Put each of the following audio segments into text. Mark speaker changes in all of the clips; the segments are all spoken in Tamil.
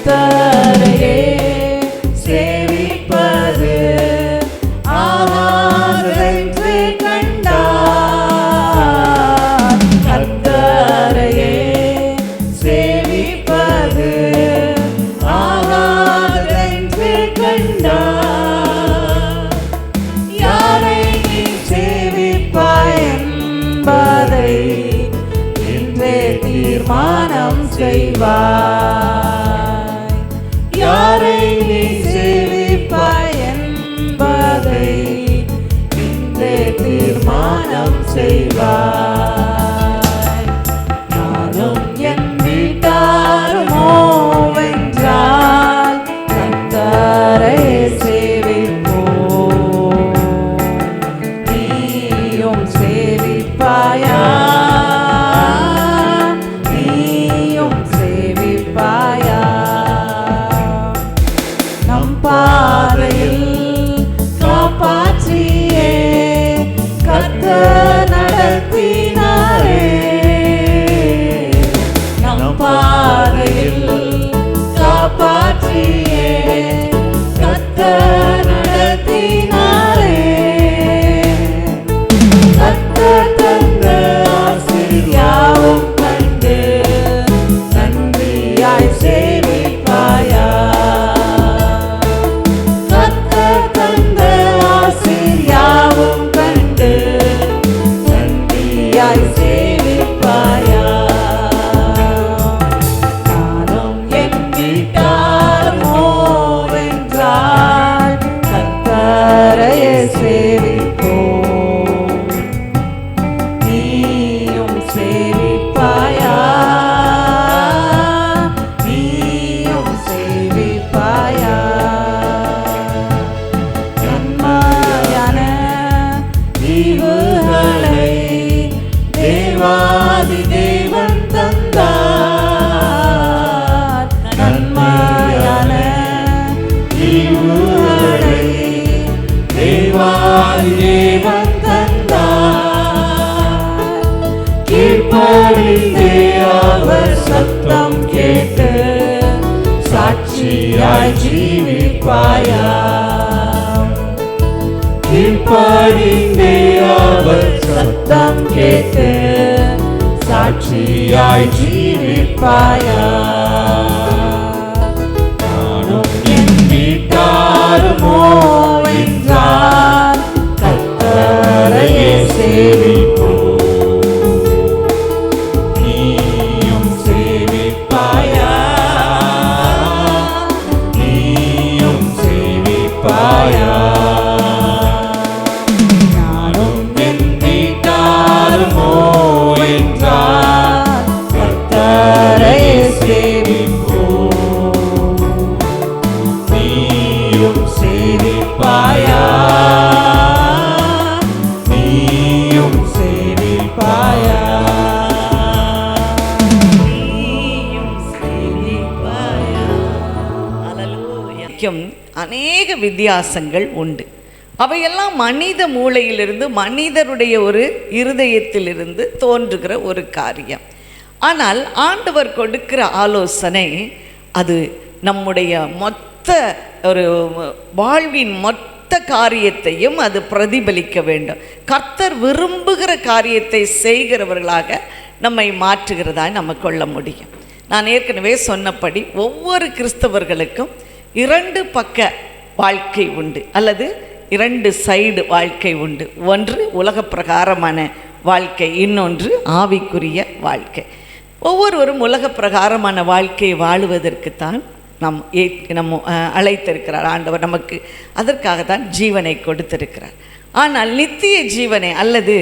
Speaker 1: கர்த்தரையே சேவிப்பது ஆகாதென்று கண்டார். கர்த்தரையே சேவிப்பது ஆகாதென்று கண்டார். யாரை நீ சேவிப்பாய் என்பதை இன்றே தீர்மானம் செய்வாய். யாரை நீ சேவிப்பாய் என்பதை இன்றே தீர்மானம் செய்வாய். நானும் என் வீட்டாருமோ வென்றால் கர்த்தரை சேவிப்போம். நீயும் சேவிப்பாயா? நீயும் சேவிப்பாயா? நம் பாதையில் காப்பாற்றியே கர்த்தர் நடத்தினாரே. நம் பாதையில் காப்பாற்றியே கர்த்தர் நடத்தினாரே. கர்த்தர் தந்த ஆசீர்வாதம் கண்டு நன்றியாய் சேவிப்பாயா? கர்த்தர் தந்த ஆசீர்வாதம் கண்டு நன்றியாய் சேவிப்பாயா? நானும் என் வீட்டாருமோ வென்றால் கர்த்தரையே சேவிப்போம். நீயும் சேவிப்பாயா? நீயும் சேவிப்பாயா? நன்மையான ஈவுகளை தேவாதி தேவன் தந்தார். நன்மையான ஈவுகளை தேவாதி தேவன் தந்தார். கீழ்ப்படிந்தே அவர் சத்தம் கேட்டு சாட்சியாய் ஜீவிப்பாயா? கீழ்ப்படிந்தே அவர் சத்தம் கேட்டு சாட்சியாய் ஜீவிப்பாயா? நானும் என் வீட்டாருமோ வென்றால் கர்த்தரையே சேவிப்போம். நீயும் சேவிப்பாயா? நீயும் சேவிப்பாயா? நானும் என் வீட்டாருமோ வென்றால் கர்த்தரையே சேவிப்போம். நீயும் சேவிப்பாயா? நீயும் சேவிப்பாயா? நீயும் சேவிப்பாயா?
Speaker 2: ஹல்லேலூயா. அநேக வித்தியாசங்கள் உண்டு. அவையெல்லாம் மனித மூளையிலிருந்து, மனிதருடைய ஒரு இருதயத்திலிருந்து தோன்றுகிற ஒரு காரியம். ஆனால் ஆண்டவர் கொடுக்கிற ஆலோசனை அது நம்முடைய மொத்த ஒரு வாழ்வின் மொத்த காரியத்தையும் அது பிரதிபலிக்க வேண்டும். கர்த்தர் விரும்புகிற காரியத்தை செய்கிறவர்களாக நம்மை மாற்றுகிறதா நம்ம கொள்ள முடியும். நான் ஏற்கனவே சொன்னபடி ஒவ்வொரு கிறிஸ்தவர்களுக்கும் 2 பக்க வாழ்க்கை உண்டு, அல்லது 2 சைடு வாழ்க்கை உண்டு. ஒன்று உலக பிரகாரமான வாழ்க்கை, இன்னொன்று ஆவிக்குரிய வாழ்க்கை. ஒவ்வொருவரும் உலக பிரகாரமான வாழ்க்கையை வாழுவதற்குத்தான் நம்ம அழைத்திருக்கிறார் ஆண்டவர். நமக்கு அதற்காக தான் ஜீவனை கொடுத்திருக்கிறார். ஆனால் நித்திய ஜீவனை அல்லது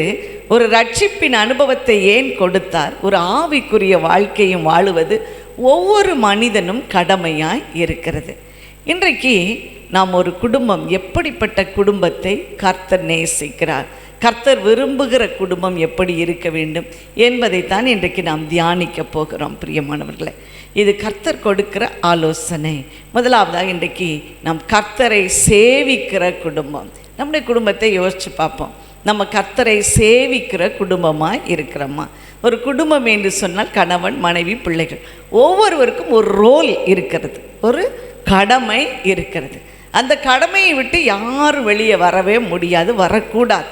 Speaker 2: ஒரு ரட்சிப்பின் அனுபவத்தை ஏன் கொடுத்தார்? ஒரு ஆவிக்குரிய வாழ்க்கையும் வாழுவது ஒவ்வொரு மனிதனும் கடமையாய் இருக்கிறது. இன்றைக்கு நாம் ஒரு குடும்பம், எப்படிப்பட்ட குடும்பத்தை கர்த்தர் நேசிக்கிறார், கர்த்தர் விரும்புகிற குடும்பம் எப்படி இருக்க வேண்டும் என்பதைத்தான் இன்றைக்கு நாம் தியானிக்க போகிறோம். பிரியமானவர்களே, இது கர்த்தர் கொடுக்கிற ஆலோசனை. முதலாவதாக இன்றைக்கு நாம் கர்த்தரை சேவிக்கிற குடும்பம். நம்முடைய குடும்பத்தை யோசித்து பார்ப்போம். நம்ம கர்த்தரை சேவிக்கிற குடும்பமாக இருக்கிறோமா? ஒரு குடும்பம் என்று சொன்னால் கணவன், மனைவி, பிள்ளைகள், ஒவ்வொருவருக்கும் ஒரு ரோல் இருக்கிறது, ஒரு கடமை இருக்கிறது. அந்த கடமையை விட்டு யாரும் வெளியே வரவே முடியாது, வரக்கூடாது.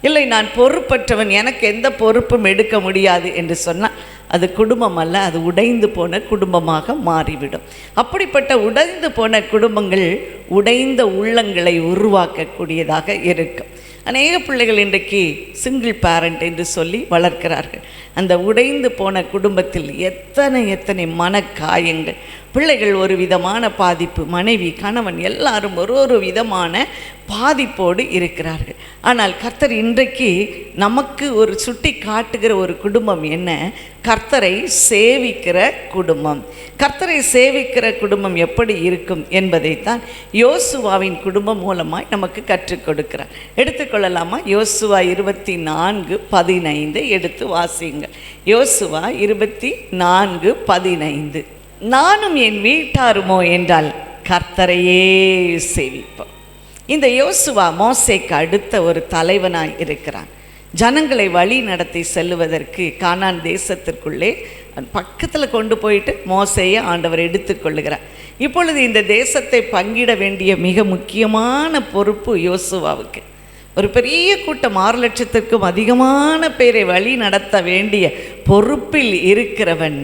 Speaker 2: இல்லை, நான் பொறுப்பற்றவன், எனக்கு எந்த பொறுப்பும் எடுக்க முடியாது என்று சொன்னால் அது குடும்பம் அல்ல, அது உடைந்து போன குடும்பமாக மாறிவிடும். அப்படிப்பட்ட உடைந்து போன குடும்பங்கள் உடைந்த உள்ளங்களை உருவாக்கக்கூடியதாக இருக்கும். அநேக பிள்ளைகள் இன்றைக்கு சிங்கிள் பேரண்ட் என்று சொல்லி வளர்க்கிறார்கள். அந்த உடைந்து போன குடும்பத்தில் எத்தனை மனக்காயங்கள், பிள்ளைகள் ஒரு விதமான பாதிப்பு, மனைவி, கணவன் எல்லாரும் ஒரு விதமான பாதிப்போடு இருக்கிறார்கள். ஆனால் கர்த்தர் இன்றைக்கு நமக்கு ஒரு சுட்டி காட்டுகிற ஒரு குடும்பம் என்ன? கர்த்தரை சேவிக்கிற குடும்பம். கர்த்தரை சேவிக்கிற குடும்பம் எப்படி இருக்கும் என்பதைத்தான் யோசுவாவின் குடும்பம் மூலமாய் நமக்கு கற்றுக் கொடுக்கிறார். எடுத்துக்கொள்ளலாமா? யோசுவா 24:15 எடுத்து வாசிங்க. யோசுவா 24:15. நானும் என் வீட்டாருமோ என்றால் கர்த்தரையே சேவிப்போம். இந்த யோசுவா மோசேக்கு அடுத்த ஒரு தலைவனாய் இருக்கிறான். ஜனங்களை வழி நடத்தி செல்லுவதற்கு கானான் தேசத்திற்குள்ளே பக்கத்தில் கொண்டு போயிட்டு மோசேயை ஆண்டவர் எடுத்துக்கொள்ளுகிறார். இப்பொழுது இந்த தேசத்தை பங்கிட வேண்டிய மிக முக்கியமான பொறுப்பு யோசுவாவுக்கு. ஒரு பெரிய கூட்டம், 6 லட்சத்திற்கும் அதிகமான பேரை வழி நடத்த வேண்டிய பொறுப்பில் இருக்கிறவன்.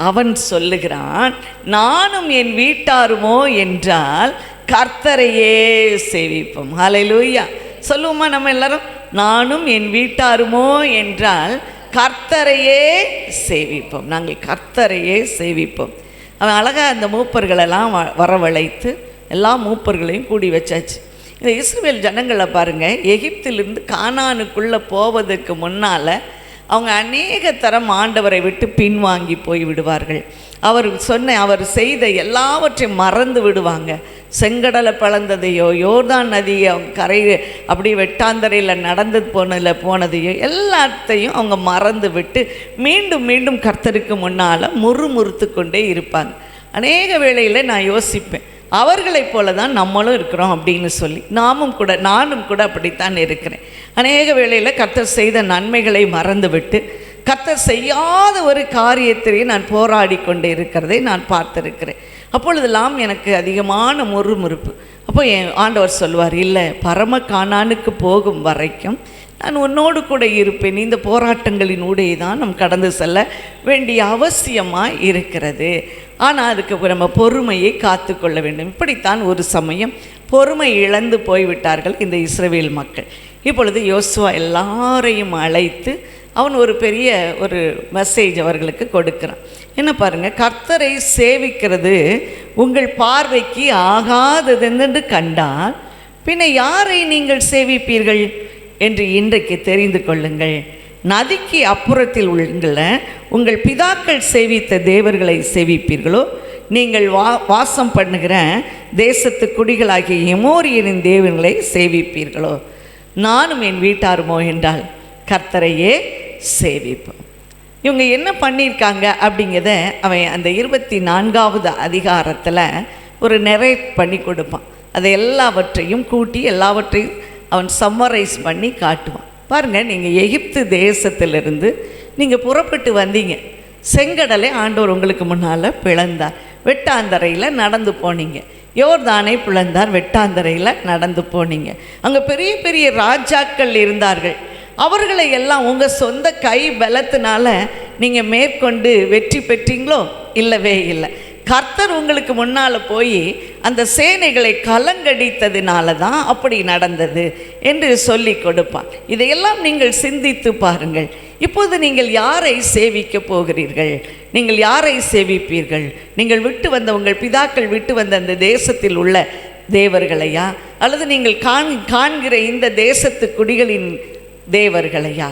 Speaker 2: அவன் சொல்லுகிறான், நானும் என் வீட்டாருமோ என்றால் கர்த்தரையே சேவிப்போம். ஹல்லேலூயா சொல்லுவோமா நம்ம எல்லாரும்? நானும் என் வீட்டாருமோ என்றால் கர்த்தரையே சேவிப்போம். நாங்கள் கர்த்தரையே சேவிப்போம். அவன் அழகாக அந்த மூப்பர்களெல்லாம் வரவழைத்து எல்லா மூப்பர்களையும் கூடி வச்சாச்சு. இந்த இஸ்ரவேல் ஜனங்களை பாருங்கள், எகிப்திலிருந்து கானானுக்குள்ளே போவதற்கு முன்னால் அவங்க அநேக தரம் ஆண்டவரை விட்டு பின்வாங்கி போய் விடுவார்கள். அவர் செய்த எல்லாவற்றையும் மறந்து விடுவாங்க. செங்கடலை பிளந்ததையோ, யோர்தான் நதியை அவங்க கரையை அப்படி வெட்டாந்தரையில் நடந்து போனதையோ எல்லாத்தையும் அவங்க மறந்து விட்டு மீண்டும் மீண்டும் கர்த்தருக்கு முன்னால் முறுமுறுத்து கொண்டே இருப்பாங்க. அநேக வேளையில் நான் யோசிப்பேன், அவர்களைப் போல தான் நம்மளும் இருக்கிறோம் அப்படின்னு சொல்லி. நானும் கூட அப்படித்தான் இருக்கிறேன். அநேக வேளையில் கர்த்தர் செய்த நன்மைகளை மறந்துவிட்டு கர்த்தர் செய்யாத ஒரு காரியத்திலேயே நான் போராடி கொண்டு இருக்கிறதை நான் பார்த்துருக்கிறேன். அப்பொழுதெல்லாம் எனக்கு அதிகமான முறுமுறுப்பு. அப்போ என் ஆண்டவர் சொல்வார், இல்லை, பரம கானானுக்கு போகும் வரைக்கும் நான் உன்னோடு கூட இருப்பேன். இந்த போராட்டங்களின் ஊடே தான் நாம் கடந்து செல்ல வேண்டிய அவசியமாக இருக்கிறது. ஆனால் அதுக்கு நம்ம பொறுமையை காத்து கொள்ள வேண்டும். இப்படித்தான் ஒரு சமயம் பொறுமை இழந்து போய்விட்டார்கள் இந்த இஸ்ரவேல் மக்கள். இப்பொழுது யோசுவா எல்லாரையும் அழைத்து அவன் ஒரு பெரிய ஒரு மெசேஜ் அவர்களுக்கு கொடுக்குறான். என்ன பாருங்கள், கர்த்தரை சேவிக்கிறது உங்கள் பார்வைக்கு ஆகாததென்று கண்டால் பின்ன யாரை நீங்கள் சேவிப்பீர்கள் என்று இன்றைக்கு தெரிந்து கொள்ளுங்கள். நதிக்கு அப்புறத்தில் உள்ள உங்கள் பிதாக்கள் சேவித்த தேவர்களை சேவிப்பீர்களோ, நீங்கள் வாசம் பண்ணுகிற தேசத்து குடிகளாகிய எமோரியரின் தேவர்களை சேவிப்பீர்களோ? நானும் என் வீட்டாருமோ என்றால் கர்த்தரையே சேவிப்போம். இவங்க என்ன பண்ணியிருக்காங்க அப்படிங்கிறத அவன் அந்த 24வது அதிகாரத்தில் ஒரு நரேட் பண்ணி கொடுப்பான். அதை எல்லாவற்றையும் கூட்டி எல்லாவற்றையும் அவன் சம்மரைஸ் பண்ணி காட்டுவான். பாருங்கள், நீங்கள் எகிப்து தேசத்திலிருந்து நீங்கள் புறப்பட்டு வந்தீங்க. செங்கடலை ஆண்டவர் உங்களுக்கு முன்னால் பிளந்தார், வெட்டாந்தரையில் நடந்து போனீங்க. யோர்தானை பிளந்தார், வெட்டாந்தரையில் நடந்து போனீங்க. அங்கே பெரிய பெரிய ராஜாக்கள் இருந்தார்கள். அவர்களை எல்லாம் உங்கள் சொந்த கை பலத்தினால நீங்கள் மேற்கொண்டு வெற்றி பெற்றீங்களோ? இல்லவே இல்லை. கர்த்தர் உங்களுக்கு முன்னால் போய் அந்த சேனைகளை கலங்கடித்ததினால தான் அப்படி நடந்தது என்று சொல்லி கொடுப்பான். இதையெல்லாம் நீங்கள் சிந்தித்து பாருங்கள். இப்போது நீங்கள் யாரை சேவிக்க போகிறீர்கள்? நீங்கள் யாரை சேவிப்பீர்கள்? நீங்கள் விட்டு வந்த உங்கள் பிதாக்கள் விட்டு வந்த அந்த தேசத்தில் உள்ள தேவர்களையா, அல்லது நீங்கள் காண்கிற இந்த தேசத்து குடிகளின் தேவர்களையா?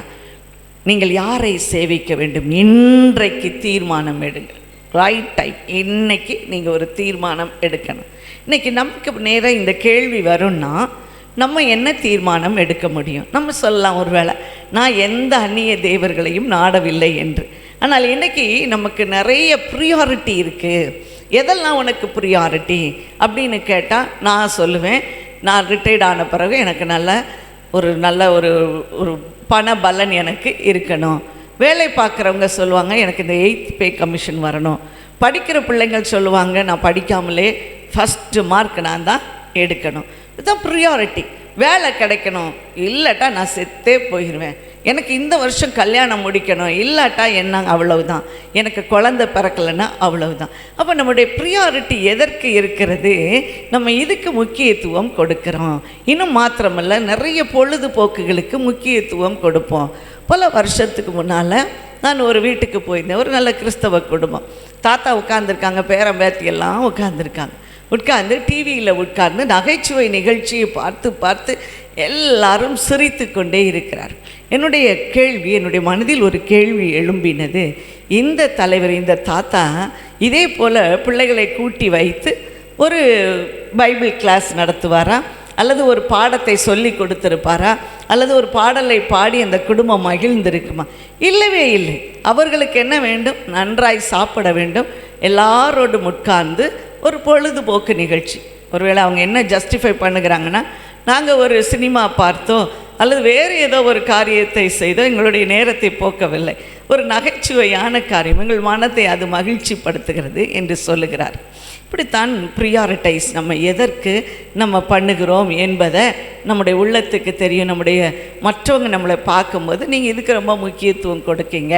Speaker 2: நீங்கள் யாரை சேவிக்க வேண்டும்? இன்றைக்கு தீர்மானம் எடுங்கள். Right time. இன்னைக்கு நீங்கள் ஒரு தீர்மானம் எடுக்கணும். இன்றைக்கி நமக்கு நேராக இந்த கேள்வி வரும்னா நம்ம என்ன தீர்மானம் எடுக்க முடியும்? நம்ம சொல்லலாம், ஒருவேளை நான் எந்த அந்நிய தேவர்களையும் நாடவில்லை என்று. ஆனால் இன்றைக்கி நமக்கு நிறைய ப்ரியாரிட்டி இருக்குது. எதெல்லாம் உனக்கு ப்ரியாரிட்டி அப்படின்னு கேட்டால் நான் சொல்லுவேன், நான் ரிட்டையர்ட் ஆன பிறகு எனக்கு நல்ல ஒரு நல்ல ஒரு ஒரு பண பலன் எனக்கு இருக்கணும். வேலை பார்க்குறவங்க சொல்லுவாங்க எனக்கு இந்த 8th பே கமிஷன் வரணும். படிக்கிற பிள்ளைங்கள் சொல்லுவாங்க நான் படிக்காமலே ஃபஸ்ட்டு மார்க் நான் தான் எடுக்கணும். இதுதான் ப்ரியாரிட்டி. வேலை கிடைக்கணும், இல்லாட்டா நான் செத்தே போயிடுவேன். எனக்கு இந்த வருஷம் கல்யாணம் முடிக்கணும், இல்லாட்டா என்ன அவ்வளவுதான். எனக்கு குழந்தை பிறக்கலைன்னா அவ்வளவுதான். அப்போ நம்முடைய ப்ரியாரிட்டி எதற்கு இருக்கிறது? நம்ம இதுக்கு முக்கியத்துவம் கொடுக்குறோம். இன்னும் மாத்திரமல்ல, நிறைய பொழுதுபோக்குகளுக்கு முக்கியத்துவம் கொடுப்போம். பல வருஷத்துக்கு முன்னால் நான் ஒரு வீட்டுக்கு போயிருந்தேன். ஒரு நல்ல கிறிஸ்தவ குடும்பம். தாத்தா உட்காந்துருக்காங்க, பேரன் பேத்தி எல்லாம் உட்காந்துருக்காங்க. உட்கார்ந்து டிவியில் உட்கார்ந்து நகைச்சுவை நிகழ்ச்சியை பார்த்து பார்த்து எல்லாரும் சிரித்து கொண்டே இருக்கிறார். என்னுடைய கேள்வி, என்னுடைய மனதில் ஒரு கேள்வி எழும்பினது. இந்த தலைவர், இந்த தாத்தா இதே போல் பிள்ளைகளை கூட்டி வைத்து ஒரு பைபிள் கிளாஸ் நடத்துவாரா, அல்லது ஒரு பாடத்தை சொல்லி கொடுத்துருப்பாரா, அல்லது ஒரு பாடலை பாடி அந்த குடும்பம் மகிழ்ந்திருக்குமா? இல்லவே இல்லை. அவர்களுக்கு என்ன வேண்டும்? நன்றாய் சாப்பிட வேண்டும், எல்லாரோடும் உட்கார்ந்து ஒரு பொழுதுபோக்கு நிகழ்ச்சி. ஒருவேளை அவங்க என்ன ஜஸ்டிஃபை பண்ணுகிறாங்கன்னா, நாங்கள் ஒரு சினிமா பார்த்தோம் அல்லது வேறு ஏதோ ஒரு காரியத்தை செய்தோ எங்களுடைய நேரத்தை போக்கவில்லை, ஒரு நகைச்சுவையான காரியம், எங்கள் மனத்தை அது மகிழ்ச்சிப்படுத்துகிறது என்று சொல்லுகிறார். இப்படித்தான் ப்ரியாரிட்டைஸ் நம்ம எதற்கு நம்ம பண்ணுகிறோம் என்பதை நம்முடைய உள்ளத்துக்கு தெரியும். நம்முடைய மற்றவங்க நம்மளை பார்க்கும்போது நீங்கள் இதுக்கு ரொம்ப முக்கியத்துவம் கொடுக்கீங்க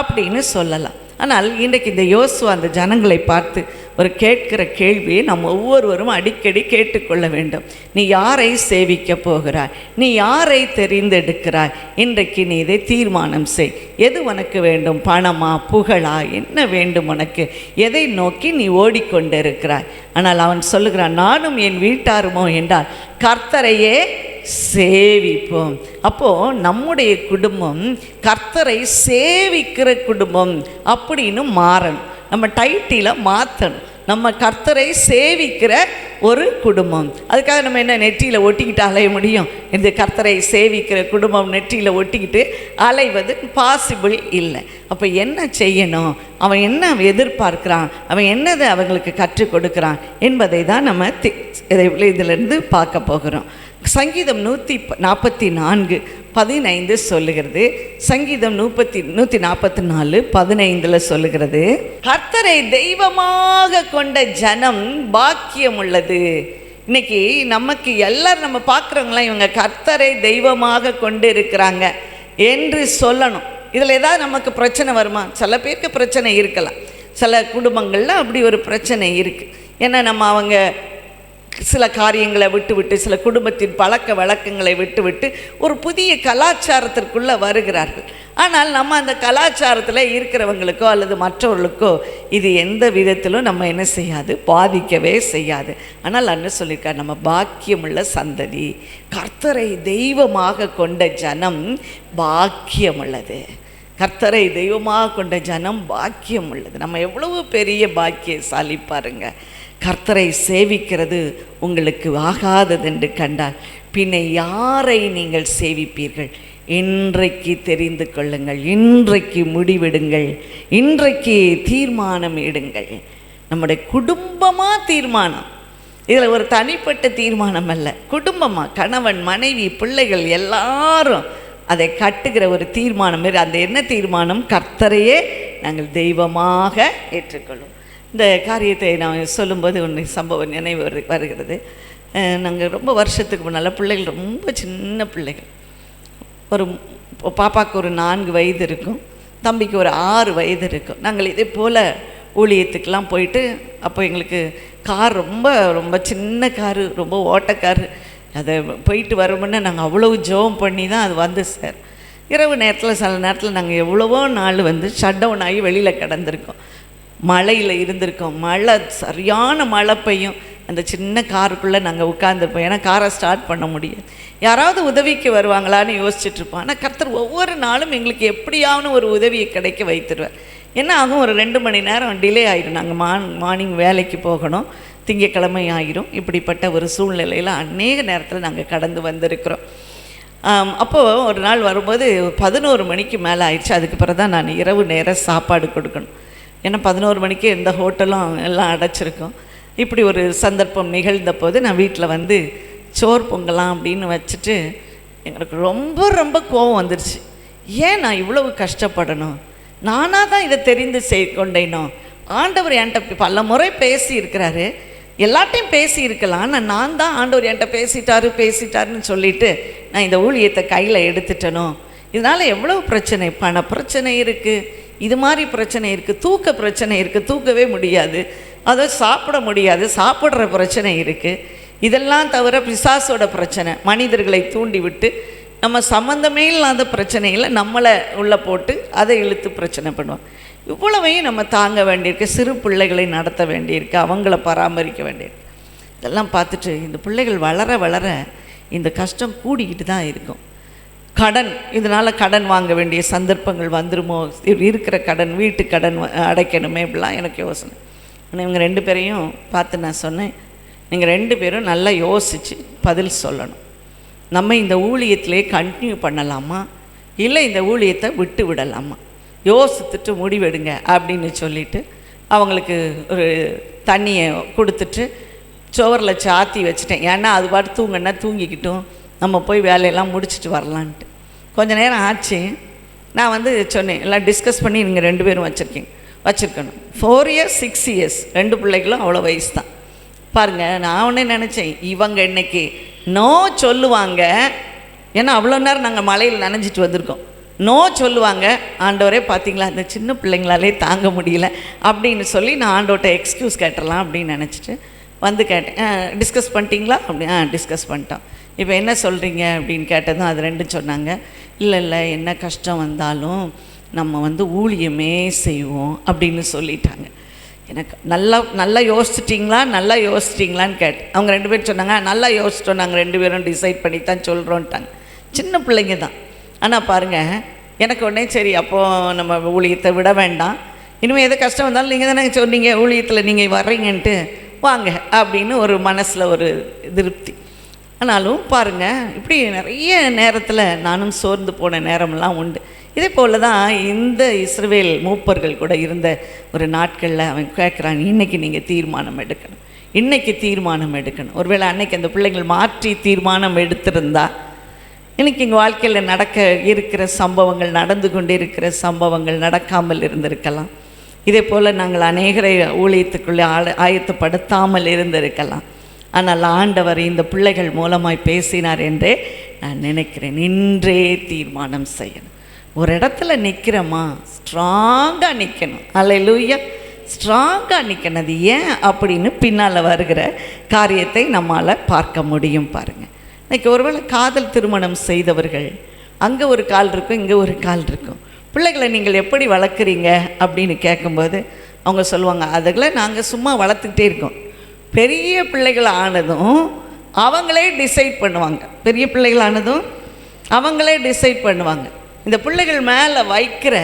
Speaker 2: அப்படின்னு சொல்லலாம். ஆனால் இன்றைக்கு இந்த யோசுவா அந்த ஜனங்களை பார்த்து ஒரு கேட்கிற கேள்வியை நம்ம ஒவ்வொருவரும் அடிக்கடி கேட்டுக்கொள்ள வேண்டும். நீ யாரை சேவிக்க போகிறாய்? நீ யாரை தெரிந்தெடுக்கிறாய்? இன்றைக்கு நீ இதை தீர்மானம் செய். எது உனக்கு வேண்டும்? பணமா, புகழா, என்ன வேண்டும் உனக்கு? எதை நோக்கி நீ ஓடிக்கொண்டிருக்கிறாய்? ஆனால் அவன் சொல்லுகிறான், நானும் என் வீட்டாருமோ என்றால் கர்த்தரையே சேவிப்போம். அப்போது நம்முடைய குடும்பம் கர்த்தரை சேவிக்கிற குடும்பம் அப்படின்னு மாறணும். நம்ம டைட்டிலை மாற்றணும். நம்ம கர்த்தரை சேவிக்கிற ஒரு குடும்பம். அதுக்காக நம்ம என்ன நெற்றியில் ஒட்டிக்கிட்டு அலைய முடியும்? இந்த கர்த்தரை சேவிக்கிற குடும்பம் நெற்றியில் ஒட்டிக்கிட்டு அலைவது பாசிபிள் இல்லை. அப்போ என்ன செய்யணும்? அவன் என்ன எதிர்பார்க்கிறான்? அவன் என்னதை அவங்களுக்கு கற்றுக் கொடுக்குறான் என்பதை தான் நம்ம இதிலிருந்து பார்க்க போகிறோம். சங்கீதம் 144:15 சொல்லுகிறது. சங்கீதம் 144:15 சொல்லுகிறது, கர்த்தரை தெய்வமாக கொண்ட ஜனம் பாக்கியம் உள்ளது. இன்னைக்கு நமக்கு எல்லாரும் நம்ம பார்க்குறவங்களாம் இவங்க கர்த்தரை தெய்வமாக கொண்டு இருக்கிறாங்க என்று சொல்லணும். இதில் ஏதாவது நமக்கு பிரச்சனை வருமா? சில பேருக்கு பிரச்சனை இருக்கலாம். சில குடும்பங்களில் அப்படி ஒரு பிரச்சனை இருக்குது. ஏன்னா நம்ம அவங்க சில காரியங்களை விட்டுவிட்டு, சில குடும்பத்தின் பழக்க வழக்கங்களை விட்டுவிட்டு ஒரு புதிய கலாச்சாரத்திற்குள்ளே வருகிறார்கள். ஆனால் நம்ம அந்த கலாச்சாரத்தில் இருக்கிறவங்களுக்கோ அல்லது மற்றவர்களுக்கோ இது எந்த விதத்திலும் நம்ம என்ன செய்யாது, பாதிக்கவே செய்யாது. ஆனால் என்ன சொல்லியிருக்கார்? நம்ம பாக்கியமுள்ள சந்ததி, கர்த்தரை தெய்வமாக கொண்ட ஜனம் பாக்கியம் உள்ளது. கர்த்தரை தெய்வமாக கொண்ட ஜனம் பாக்கியம் உள்ளது. நம்ம எவ்வளவு பெரிய பாக்கியசாலி பாருங்க. கர்த்தரை சேவிக்கிறது உங்களுக்கு ஆகாதது என்று கண்டால் பின்ன யாரை நீங்கள் சேவிப்பீர்கள்? இன்றைக்கு தெரிந்து கொள்ளுங்கள், இன்றைக்கு முடிவெடுங்கள், இன்றைக்கு தீர்மானம் எடுங்கள். நம்முடைய குடும்பமாக தீர்மானம், இதில் ஒரு தனிப்பட்ட தீர்மானம் அல்ல, குடும்பமாக கணவன் மனைவி பிள்ளைகள் எல்லாரும் அதை கட்டுகிற ஒரு தீர்மானம். அந்த என்ன தீர்மானம்? கர்த்தரையே நாங்கள் தெய்வமாக ஏற்றுக்கொள்ளும். இந்த காரியத்தை நான் சொல்லும்போது ஒன்று சம்பவம் நினைவு வருகிறது. நாங்கள் ரொம்ப வருஷத்துக்கு முன்னால் பிள்ளைகள் ரொம்ப சின்ன பிள்ளைகள், ஒரு பாப்பாவுக்கு ஒரு 4 வயது இருக்கும், தம்பிக்கு ஒரு 6 வயது இருக்கும். நாங்கள் இதே போல் ஊழியத்துக்கெலாம் போயிட்டு, அப்போ எங்களுக்கு கார் ரொம்ப ரொம்ப சின்ன காரு, ரொம்ப ஓட்டக்காரு. அதை போயிட்டு வரோமுன்னா நாங்கள் அவ்வளவு ஜெபம் பண்ணி தான் அது வந்து சார். இரவு நேரத்தில் சில நேரத்தில் நாங்கள் எவ்வளவோ நாள் ஷட் டவுன் ஆகி வெளியில் கிடந்திருக்கோம், மழையில் இருந்திருக்கோம். மழை, சரியான மழை பெய்யும். அந்த சின்ன காருக்குள்ளே நாங்கள் உட்காந்துருப்போம். ஏன்னா காரை ஸ்டார்ட் பண்ண முடியாது. யாராவது உதவிக்கு வருவாங்களான்னு யோசிச்சுட்ருப்போம். ஆனால் கர்த்தர் ஒவ்வொரு நாளும் எங்களுக்கு எப்படியாவது ஒரு உதவியை கிடைக்க வைத்துருவார். என்ன ஆகும், ஒரு 2 மணி நேரம் டிலே ஆகிடும். நாங்கள் மார்னிங் வேலைக்கு போகணும், திங்கக்கிழமை ஆகிரும். இப்படிப்பட்ட ஒரு சூழ்நிலையில் அநேக நேரத்தில் நாங்கள் கடந்து வந்திருக்கிறோம். அப்போது ஒரு நாள் வரும்போது 11 மணிக்கு மேலே ஆயிடுச்சு. அதுக்கு பிறகு தான் நான் இரவு நேரம் சாப்பாடு கொடுக்கணும். ஏன்னா 11 மணிக்கு எந்த ஹோட்டலும் எல்லாம் அடைச்சிருக்கோம். இப்படி ஒரு சந்தர்ப்பம் நிகழ்ந்த போது நான் வீட்டில் சோறு பொங்கலாம் அப்படின்னு வச்சுட்டு எங்களுக்கு ரொம்ப ரொம்ப கோபம் வந்துடுச்சு. ஏன் நான் இவ்வளவு கஷ்டப்படணும்? நானாக தான் இதை தெரிந்து கொண்டேனோ? ஆண்டவர் என்கிட்ட பல முறை பேசி இருக்கிறாரு, எல்லாட்டையும் பேசி இருக்கலாம். நான் தான் ஆண்டவர் என்கிட்ட பேசிட்டாருன்னு சொல்லிட்டு நான் இந்த ஊழியத்தை கையில் எடுத்துட்டேனோ? இதனால் எவ்வளோ பிரச்சனை, பண பிரச்சனை இருக்குது, இது மாதிரி பிரச்சனை இருக்குது, தூக்க பிரச்சனை இருக்குது, தூக்கவே முடியாது, அதை சாப்பிட முடியாது, சாப்பிட்ற பிரச்சனை இருக்குது. இதெல்லாம் தவிர பிசாசோட பிரச்சனை, மனிதர்களை தூண்டி விட்டு நம்ம சம்மந்தமே இல்லாத பிரச்சனையில் நம்மளை உள்ளே போட்டு அதை இழுத்து பிரச்சனை பண்ணுவோம். இவ்வளவையும் நம்ம தாங்க வேண்டியிருக்கு. சிறு பிள்ளைகளை நடத்த வேண்டியிருக்கு, அவங்கள பராமரிக்க வேண்டியிருக்கு. இதெல்லாம் பார்த்துட்டு இந்த பிள்ளைகள் வளர வளர இந்த கஷ்டம் கூடிக்கிட்டு தான் இருக்கும். கடன், இதனால் கடன் வாங்க வேண்டிய சந்தர்ப்பங்கள் வந்துருமோ, இருக்கிற கடன், வீட்டு கடன் அடைக்கணுமே, இப்படிலாம் எனக்கு யோசனை. ஆனால் இவங்க 2 பேரையும் பார்த்து நான் சொன்னேன், நீங்கள் 2 பேரும் நல்லா யோசித்து பதில் சொல்லணும். நம்ம இந்த ஊழியத்திலே கண்டினியூ பண்ணலாமா, இல்லை இந்த ஊழியத்தை விட்டு விடலாமா, யோசித்துட்டு முடிவெடுங்க அப்படின்னு சொல்லிவிட்டு அவங்களுக்கு ஒரு தண்ணியை கொடுத்துட்டு சுவரில் சாத்தி வச்சுட்டேன். ஏன்னா அது பாட்டு தூங்கன்னா தூங்கிக்கிட்டும், நம்ம போய் வேலையெல்லாம் முடிச்சுட்டு வரலான்ட்டு. கொஞ்சம் நேரம் ஆச்சு. நான் சொன்னேன், எல்லாம் டிஸ்கஸ் பண்ணி நீங்கள் 2 பேரும் வச்சுருக்கணும். 4 years 6 years 2 பிள்ளைகளும் அவ்வளோ வயசு தான் பாருங்கள். நான் ஒன்றே நினச்சேன், இவங்க இன்றைக்கி நோ சொல்லுவாங்க. ஏன்னா அவ்வளோ நேரம் நாங்கள் மலையில் நனைஞ்சிட்டு வந்திருக்கோம். நோ சொல்லுவாங்க. ஆண்டவரே பார்த்தீங்களா, அந்த சின்ன பிள்ளைங்களாலே தாங்க முடியல அப்படின்னு சொல்லி நான் ஆண்டவர்கிட்ட எக்ஸ்கியூஸ் கேட்டுடலாம் அப்படின்னு நினச்சிட்டு கேட்டேன். டிஸ்கஸ் பண்ணிட்டீங்களா அப்படி? டிஸ்கஸ் பண்ணிட்டோம். இப்போ என்ன சொல்கிறீங்க அப்படின்னு கேட்டதும் அது 2 சொன்னாங்க, இல்லை என்ன கஷ்டம் வந்தாலும் நம்ம ஊழியமே செய்வோம் அப்படின்னு சொல்லிட்டாங்க. எனக்கு நல்லா யோசிச்சிட்டிங்களான்னு கேட்டேன். அவங்க 2 பேரும் சொன்னாங்க, நல்லா யோசிச்சிட்டோம், நாங்கள் 2 பேரும் டிசைட் பண்ணி தான் சொல்கிறோன்ட்டாங்க. சின்ன பிள்ளைங்க தான். ஆனால் பாருங்கள், எனக்கு உடனே சரி அப்போது நம்ம ஊழியத்தை விட வேண்டாம், இனிமேல் எது கஷ்டம் வந்தாலும் நீங்கள் தானே சொன்னீங்க ஊழியத்தில் நீங்கள் வர்றீங்கன்ட்டு வாங்க அப்படின்னு ஒரு மனசில் ஒரு திருப்தி. ஆனாலும் பாருங்கள், இப்படி நிறைய நேரத்தில் நானும் சோர்ந்து போன நேரமெல்லாம் உண்டு. இதே போல் தான் இந்த இஸ்ரவேல் மூப்பர்கள் கூட இருந்த ஒரு நாட்களில் அவன் கேட்குறான், இன்றைக்கி நீங்கள் தீர்மானம் எடுக்கணும். ஒருவேளை அன்னைக்கு அந்த பிள்ளைகள் மாற்றி தீர்மானம் எடுத்திருந்தா இன்றைக்கி எங்கள் வாழ்க்கையில் இருக்கிற சம்பவங்கள், நடந்து கொண்டு இருக்கிற சம்பவங்கள் நடக்காமல் இருந்திருக்கலாம். இதே போல் நாங்கள் அநேகரை ஊழியத்துக்குள்ளே ஆயத்தப்படுத்தாமல் இருந்திருக்கலாம். ஆனால் ஆண்டவர் இந்த பிள்ளைகள் மூலமாய் பேசினார் என்றே நான் நினைக்கிறேன். இன்றே தீர்மானம் செய்யணும். ஒரு இடத்துல நிற்கிறோமா, ஸ்ட்ராங்காக நிற்கணும். அல்லேலூயா, ஸ்ட்ராங்காக நிற்கணும். அது ஏன் அப்படின்னு பின்னால் வருகிற காரியத்தை நம்மால் பார்க்க முடியும். பாருங்கள், இன்றைக்கி ஒருவேளை காதல் திருமணம் செய்தவர்கள், அங்கே ஒரு கால் இருக்கும், இங்கே ஒரு கால் இருக்கும். பிள்ளைகளை நீங்கள் எப்படி வளர்க்குறீங்க அப்படின்னு கேட்கும்போது அவங்க சொல்லுவாங்க, அதுகளை நாங்கள் சும்மா வளர்த்துக்கிட்டே இருக்கோம். பெரிய பிள்ளைகள் ஆனதும் அவங்களே டிசைட் பண்ணுவாங்க. இந்த பிள்ளைகள் மேலே வைக்கிற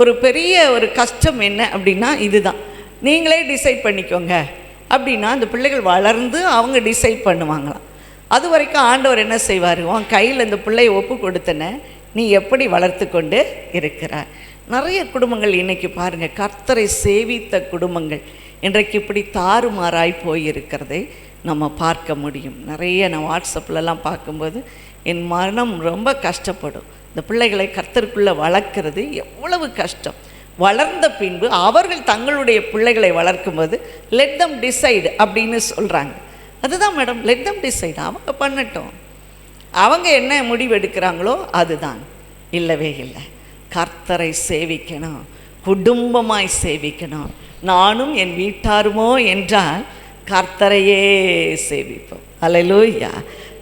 Speaker 2: ஒரு பெரிய ஒரு கஷ்டம் என்ன அப்படின்னா இதுதான், நீங்களே டிசைட் பண்ணிக்கோங்க அப்படின்னா அந்த பிள்ளைகள் வளர்ந்து அவங்க டிசைட் பண்ணுவாங்களாம். அது வரைக்கும் ஆண்டவர் என்ன செய்வார், உன் கையில் இந்த பிள்ளையை ஒப்பு கொடுத்தன நீ எப்படி வளர்த்து கொண்டு இருக்கிறாய். நிறைய குடும்பங்கள் இன்றைக்கி பாருங்கள், கர்த்தரை சேவித்த குடும்பங்கள் இன்றைக்கு இப்படி தாறுமாறாய் போயிருக்கிறதை நம்ம பார்க்க முடியும். நிறைய நான் வாட்ஸ்அப்லலாம் பார்க்கும்போது என் மனம் ரொம்ப கஷ்டப்படும். இந்த பிள்ளைகளை கர்த்தருக்குள்ளே வளர்க்குறது எவ்வளவு கஷ்டம். வளர்ந்த பின்பு அவர்கள் தங்களுடைய பிள்ளைகளை வளர்க்கும்போது லெட் தம் டிசைடு அப்படின்னு சொல்கிறாங்க. அதுதான் மேடம், லெட் தம் டிசைடு, அவங்க பண்ணட்டும், அவங்க என்ன முடிவு எடுக்கிறாங்களோ அதுதான். இல்லவே இல்லை, கர்த்தரை சேவிக்கணும், குடும்பமாய் சேவிக்கணும். நானும் என் வீட்டாருமோ என்றால் கர்த்தரையே சேவிப்போம். அல்லேலூயா,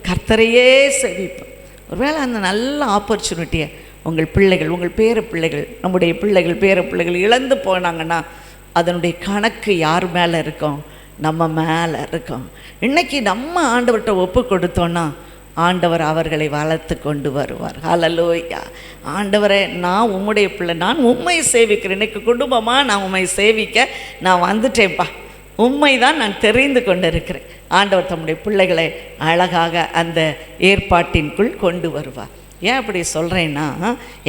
Speaker 2: கர்த்தரையே சேவிப்போம். ஒருவேளை அந்த நல்ல ஆப்பர்ச்சுனிட்டியை உங்கள் பிள்ளைகள், உங்கள் பேர பிள்ளைகள், நம்முடைய பிள்ளைகள் பேர பிள்ளைகள் இழந்து போனாங்கன்னா அதனுடைய கணக்கு யார் மேலே இருக்கும்? நம்ம மேலே இருக்கும். இன்றைக்கி நம்ம ஆண்டவர்கிட்ட ஒப்பு கொடுத்தோன்னா ஆண்டவர் அவர்களை வளர்த்து கொண்டு வருவார். ஹல்லேலூயா. ஆண்டவரே, நான் உம்முடைய பிள்ளை, நான் உம்மை சேவிக்கிறேன், இன்றைக்கு குடும்பமாக நான் உம்மை சேவிக்க நான் வந்துட்டேன்ப்பா, உம்மை தான் நான் தெரிந்து கொண்டு இருக்கிறேன். ஆண்டவர் தம்முடைய பிள்ளைகளை அழகாக அந்த ஏற்பாட்டின்குள் கொண்டு வருவார். ஏன் அப்படி சொல்கிறேன்னா,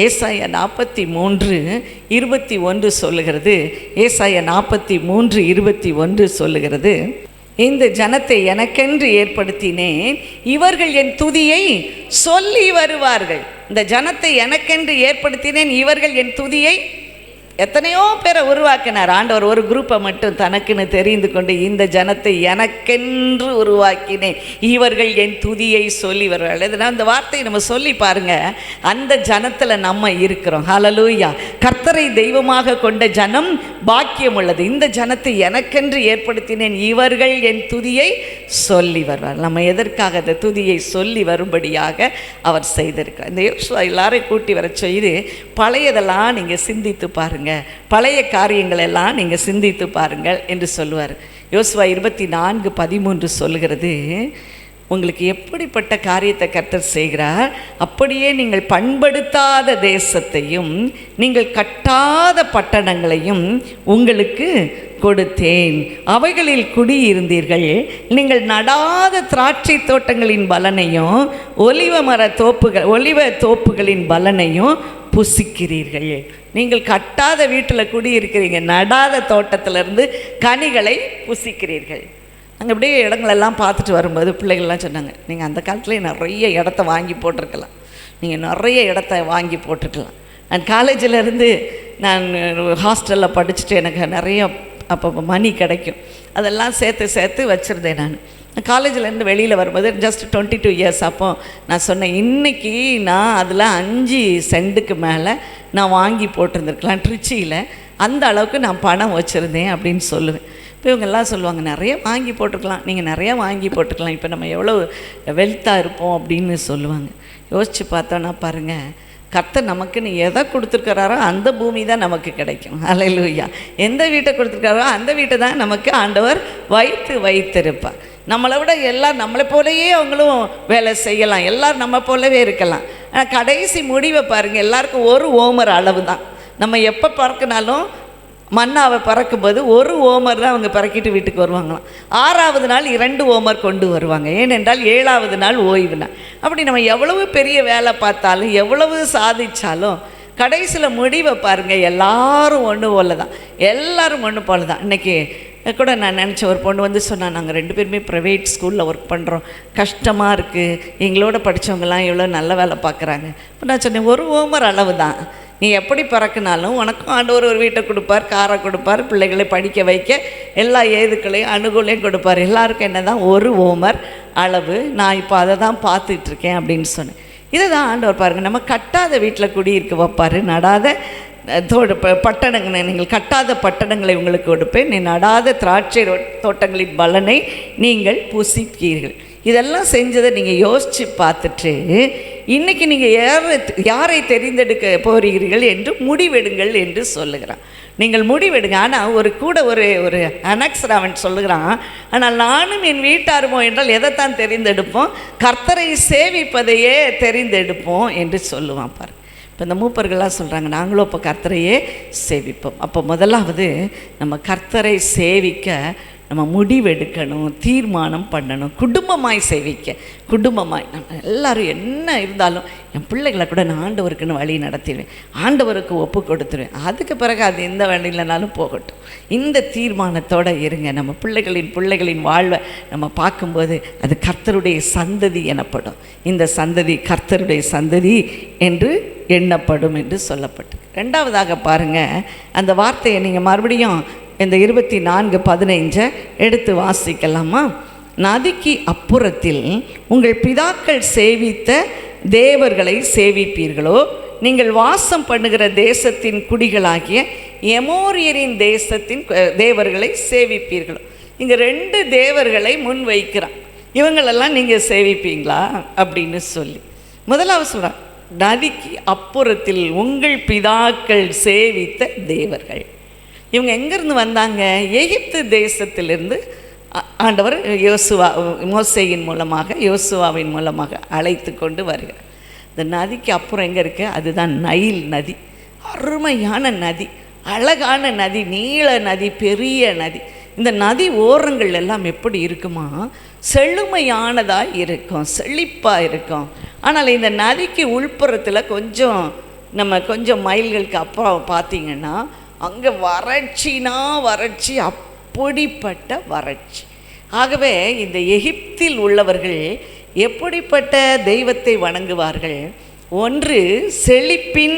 Speaker 2: ஏசாயா 43:21 சொல்லுகிறது. ஏசாயா 43:21 சொல்லுகிறது, இந்த ஜனத்தை எனக்கென்று ஏற்படுத்தினேன், இவர்கள் என் துதியை சொல்லி வருவார்கள். இந்த ஜனத்தை எனக்கென்று ஏற்படுத்தினேன், இவர்கள் என் துதியை. எத்தனையோ பேரை உருவாக்கினார் ஆண்டவர், ஒரு குரூப்பை மட்டும் தனக்குன்னு தெரிந்து கொண்டு இந்த ஜனத்தை எனக்கென்று உருவாக்கினேன், இவர்கள் என் துதியை சொல்லி வருவார்கள். இதனால் அந்த வார்த்தையை நம்ம சொல்லி பாருங்க, அந்த ஜனத்தில் நம்ம இருக்கிறோம். ஹல்லேலூயா. கர்த்தரை தெய்வமாக கொண்ட ஜனம் பாக்கியம் உள்ளது. இந்த ஜனத்தை எனக்கென்று ஏற்படுத்தினேன், இவர்கள் என் துதியை சொல்லி வருவார். நம்ம எதற்காக அந்த துதியை சொல்லி வரும்படியாக அவர் செய்திருக்கிறார். இந்த யோசுவா எல்லாரையும் கூட்டி வர செய்து பழையதெல்லாம் நீங்கள் சிந்தித்து பாருங்கள், பழைய காரியங்கள் எல்லாம் நீங்கள் சிந்தித்து பாருங்கள் என்று சொல்லுவார். யோசுவா 24:13 சொல்லுகிறது, உங்களுக்கு எப்படிப்பட்ட காரியத்தை கர்த்தர் செய்கிறார், அப்படியே நீங்கள் பண்படுத்தாத தேசத்தையும் நீங்கள் கட்டாத பட்டணங்களையும் உங்களுக்கு கொடுத்தேன், அவைகளில் குடியிருந்தீர்கள். நீங்கள் நடாத திராட்சை தோட்டங்களின் பலனையும் ஒலிவ தோப்புகளின் பலனையும் புசிக்கிறீர்கள். நீங்கள் கட்டாத வீட்டில் குடியிருக்கிறீங்க, நடாத தோட்டத்திலிருந்து கனிகளை புசிக்கிறீர்கள். அங்கே அப்படியே இடங்களெல்லாம் பார்த்துட்டு வரும்போது பிள்ளைகள்லாம் சொன்னாங்க, நீங்கள் அந்த காலத்துலேயே நிறைய இடத்த வாங்கி போட்டிருக்கலாம், நீங்கள் நிறைய இடத்த வாங்கி போட்டிருக்கலாம். நான் காலேஜிலேருந்து நான் ஹாஸ்டலில் படிச்சுட்டு எனக்கு நிறைய அப்போ மணி கிடைக்கும், அதெல்லாம் சேர்த்து வச்சுருந்தேன். நான் காலேஜிலேருந்து வெளியில் வரும்போது ஜஸ்ட் 22 இயர்ஸ். அப்போ நான் சொன்னேன், இன்றைக்கி நான் அதில் 5 சென்ட்டுக்கு மேலே நான் வாங்கி போட்டிருந்துருக்கலாம் ட்ரிச்சியில், அந்த அளவுக்கு நான் பணம் வச்சுருந்தேன் அப்படின்னு சொல்லுவேன். இப்போ இவங்கெல்லாம் சொல்லுவாங்க, நிறைய வாங்கி போட்டிருக்கலாம், நீங்கள் நிறையா வாங்கி போட்டுக்கலாம், இப்போ நம்ம எவ்வளோ வெல்த்தாக இருப்போம் அப்படின்னு சொல்லுவாங்க. யோசித்து பார்த்தோன்னா பாருங்கள், கர்த்தர் நமக்குன்னு எதை கொடுத்துருக்கிறாரோ அந்த பூமி தான் நமக்கு கிடைக்கும். ஹல்லேலூயா. எந்த வீட்டை கொடுத்துருக்காரோ அந்த வீட்டை தான் நமக்கு ஆண்டவர் வைத்திருப்பார். நம்மளை விட எல்லாம் நம்மளை போலவே அவங்களும் வேலை செய்யலாம், எல்லோரும் நம்ம போலவே இருக்கலாம். ஆனால் கடைசி முடிவை பாருங்கள், எல்லாருக்கும் ஒரு ஓமர் அளவு தான். நம்ம எப்போ பறக்கினாலும் மன்னாவை பறக்கும்போது ஒரு ஓமர் தான் அவங்க பறக்கிட்டு வீட்டுக்கு வருவாங்களாம். 6ஆவது நாள் 2 ஓமர் கொண்டு வருவாங்க, ஏனென்றால் 7ஆவது நாள் ஓய்வு நாள். அப்படி நம்ம எவ்வளவு பெரிய வேலை பார்த்தாலும் எவ்வளவு சாதித்தாலும் கடைசியில் முடிவை பாருங்கள், எல்லாரும் ஒன்று போல தான், எல்லாரும் ஒன்று போல தான். இன்றைக்கி கூட நான் நினச்ச ஒரு பொண்ணு வந்து சொன்னால், நாங்கள் 2 பேருமே ப்ரைவேட் ஸ்கூலில் ஒர்க் பண்ணுறோம், கஷ்டமாக இருக்குது, எங்களோட படித்தவங்களாம் எவ்வளோ நல்ல வேலை பார்க்குறாங்க. இப்போ நான் சொன்னேன், ஒரு ஓமர் அளவு தான், நீ எப்படி பறக்குனாலும் உனக்கும் ஆண்டவர் ஒரு வீட்டை கொடுப்பார், காரை கொடுப்பார், பிள்ளைகளை படிக்க வைக்க எல்லா ஏதுக்களையும் அனுகூலையும் கொடுப்பார். எல்லாருக்கும் என்ன தான் ஒரு ஓமர் அளவு. நான் இப்போ அதை தான் பார்த்துட்ருக்கேன் அப்படின்னு சொன்னேன். இதை தான் ஆண்டவர் பாருங்கள், நம்ம கட்டாத வீட்டில் குடியிருக்க வைப்பார், நடாத பட்டணங்களை, நீங்கள் கட்டாத பட்டணங்களை உங்களுக்கு கொடுப்பேன், நீ நடாத திராட்சை தோட்டங்களின் பலனை நீங்கள் புசிப்பீர்கள். இதெல்லாம் செஞ்சதை நீங்கள் யோசித்து பார்த்துட்டு இன்றைக்கி நீங்கள் யாரை தெரிந்தெடுக்க போகிறீர்கள் என்று முடிவெடுங்கள் என்று சொல்லுகிறான். நீங்கள் முடிவெடுங்க. ஆனால் ஒரு அனக்ஸர் அவன் சொல்லுகிறான், ஆனால் நானும் என் வீட்டாருமோ என்றால் எதைத்தான் தெரிந்தெடுப்போம், கர்த்தரை சேவிப்பதையே தெரிந்தெடுப்போம் என்று சொல்லுவான் பாரு. இப்போ இந்த மூப்பர்கள்லாம் சொல்கிறாங்க, நாங்களும் இப்போ கர்த்தரையே சேவிப்போம். அப்போ முதலாவது நம்ம கர்த்தரை சேவிக்க நம்ம முடிவெடுக்கணும், தீர்மானம் பண்ணணும், குடும்பமாய் சேவிக்க. குடும்பமாய் நம்ம எல்லோரும் என்ன இருந்தாலும் என் பிள்ளைகளை கூட நான் ஆண்டவருக்குன்னு வழி நடத்திடுவேன், ஆண்டவருக்கு ஒப்பு கொடுத்துருவேன், அதுக்கு பிறகு அது எந்த வழியிலனாலும் போகட்டும். இந்த தீர்மானத்தோடு இருங்க. நம்ம பிள்ளைகளின் வாழ்வை நம்ம பார்க்கும்போது அது கர்த்தருடைய சந்ததி எனப்படும். இந்த சந்ததி கர்த்தருடைய சந்ததி என்று எண்ணப்படும் என்று சொல்லப்பட்டு. 2வதாக பாருங்கள், அந்த வார்த்தையை நீங்கள் மறுபடியும் இந்த 24:15 எடுத்து வாசிக்கலாமா? நதிக்கு அப்புறத்தில் உங்கள் பிதாக்கள் சேவித்த தேவர்களை சேவிப்பீர்களோ, நீங்கள் வாசம் பண்ணுகிற தேசத்தின் குடிகளாகிய எமோரியரின் தேசத்தின் தேவர்களை சேவிப்பீர்களோ. இங்கே 2 தேவர்களை முன் வைக்கிறான். இவங்களெல்லாம் நீங்கள் சேவிப்பீங்களா அப்படின்னு சொல்லி முதலாவது சொல்கிறான், நதிக்கு அப்புறத்தில் உங்கள் பிதாக்கள் சேவித்த தேவர்கள். இவங்க எங்கேருந்து வந்தாங்க? எகிப்து தேசத்திலிருந்து ஆண்டவர் மோசேயின் மூலமாக யோசுவாவின் மூலமாக அழைத்து கொண்டு வருகிறார். இந்த நதிக்கு அப்புறம் எங்கே இருக்குது? அதுதான் நைல் நதி. அருமையான நதி, அழகான நதி, நீள நதி, பெரிய நதி. இந்த நதி ஓரங்கள் எல்லாம் எப்படி இருக்குமா? செழுமையானதாக இருக்கும், செழிப்பாக இருக்கும். ஆனால் இந்த நதிக்கு உள்புறத்தில் கொஞ்சம் மைல்களுக்கு அப்புறம் பார்த்திங்கன்னா அங்கே வறட்சி, அப்படிப்பட்ட வறட்சி. ஆகவே இந்த எகிப்தில் உள்ளவர்கள் எப்படிப்பட்ட தெய்வத்தை வணங்குவார்கள்? ஒன்று செழிப்பின்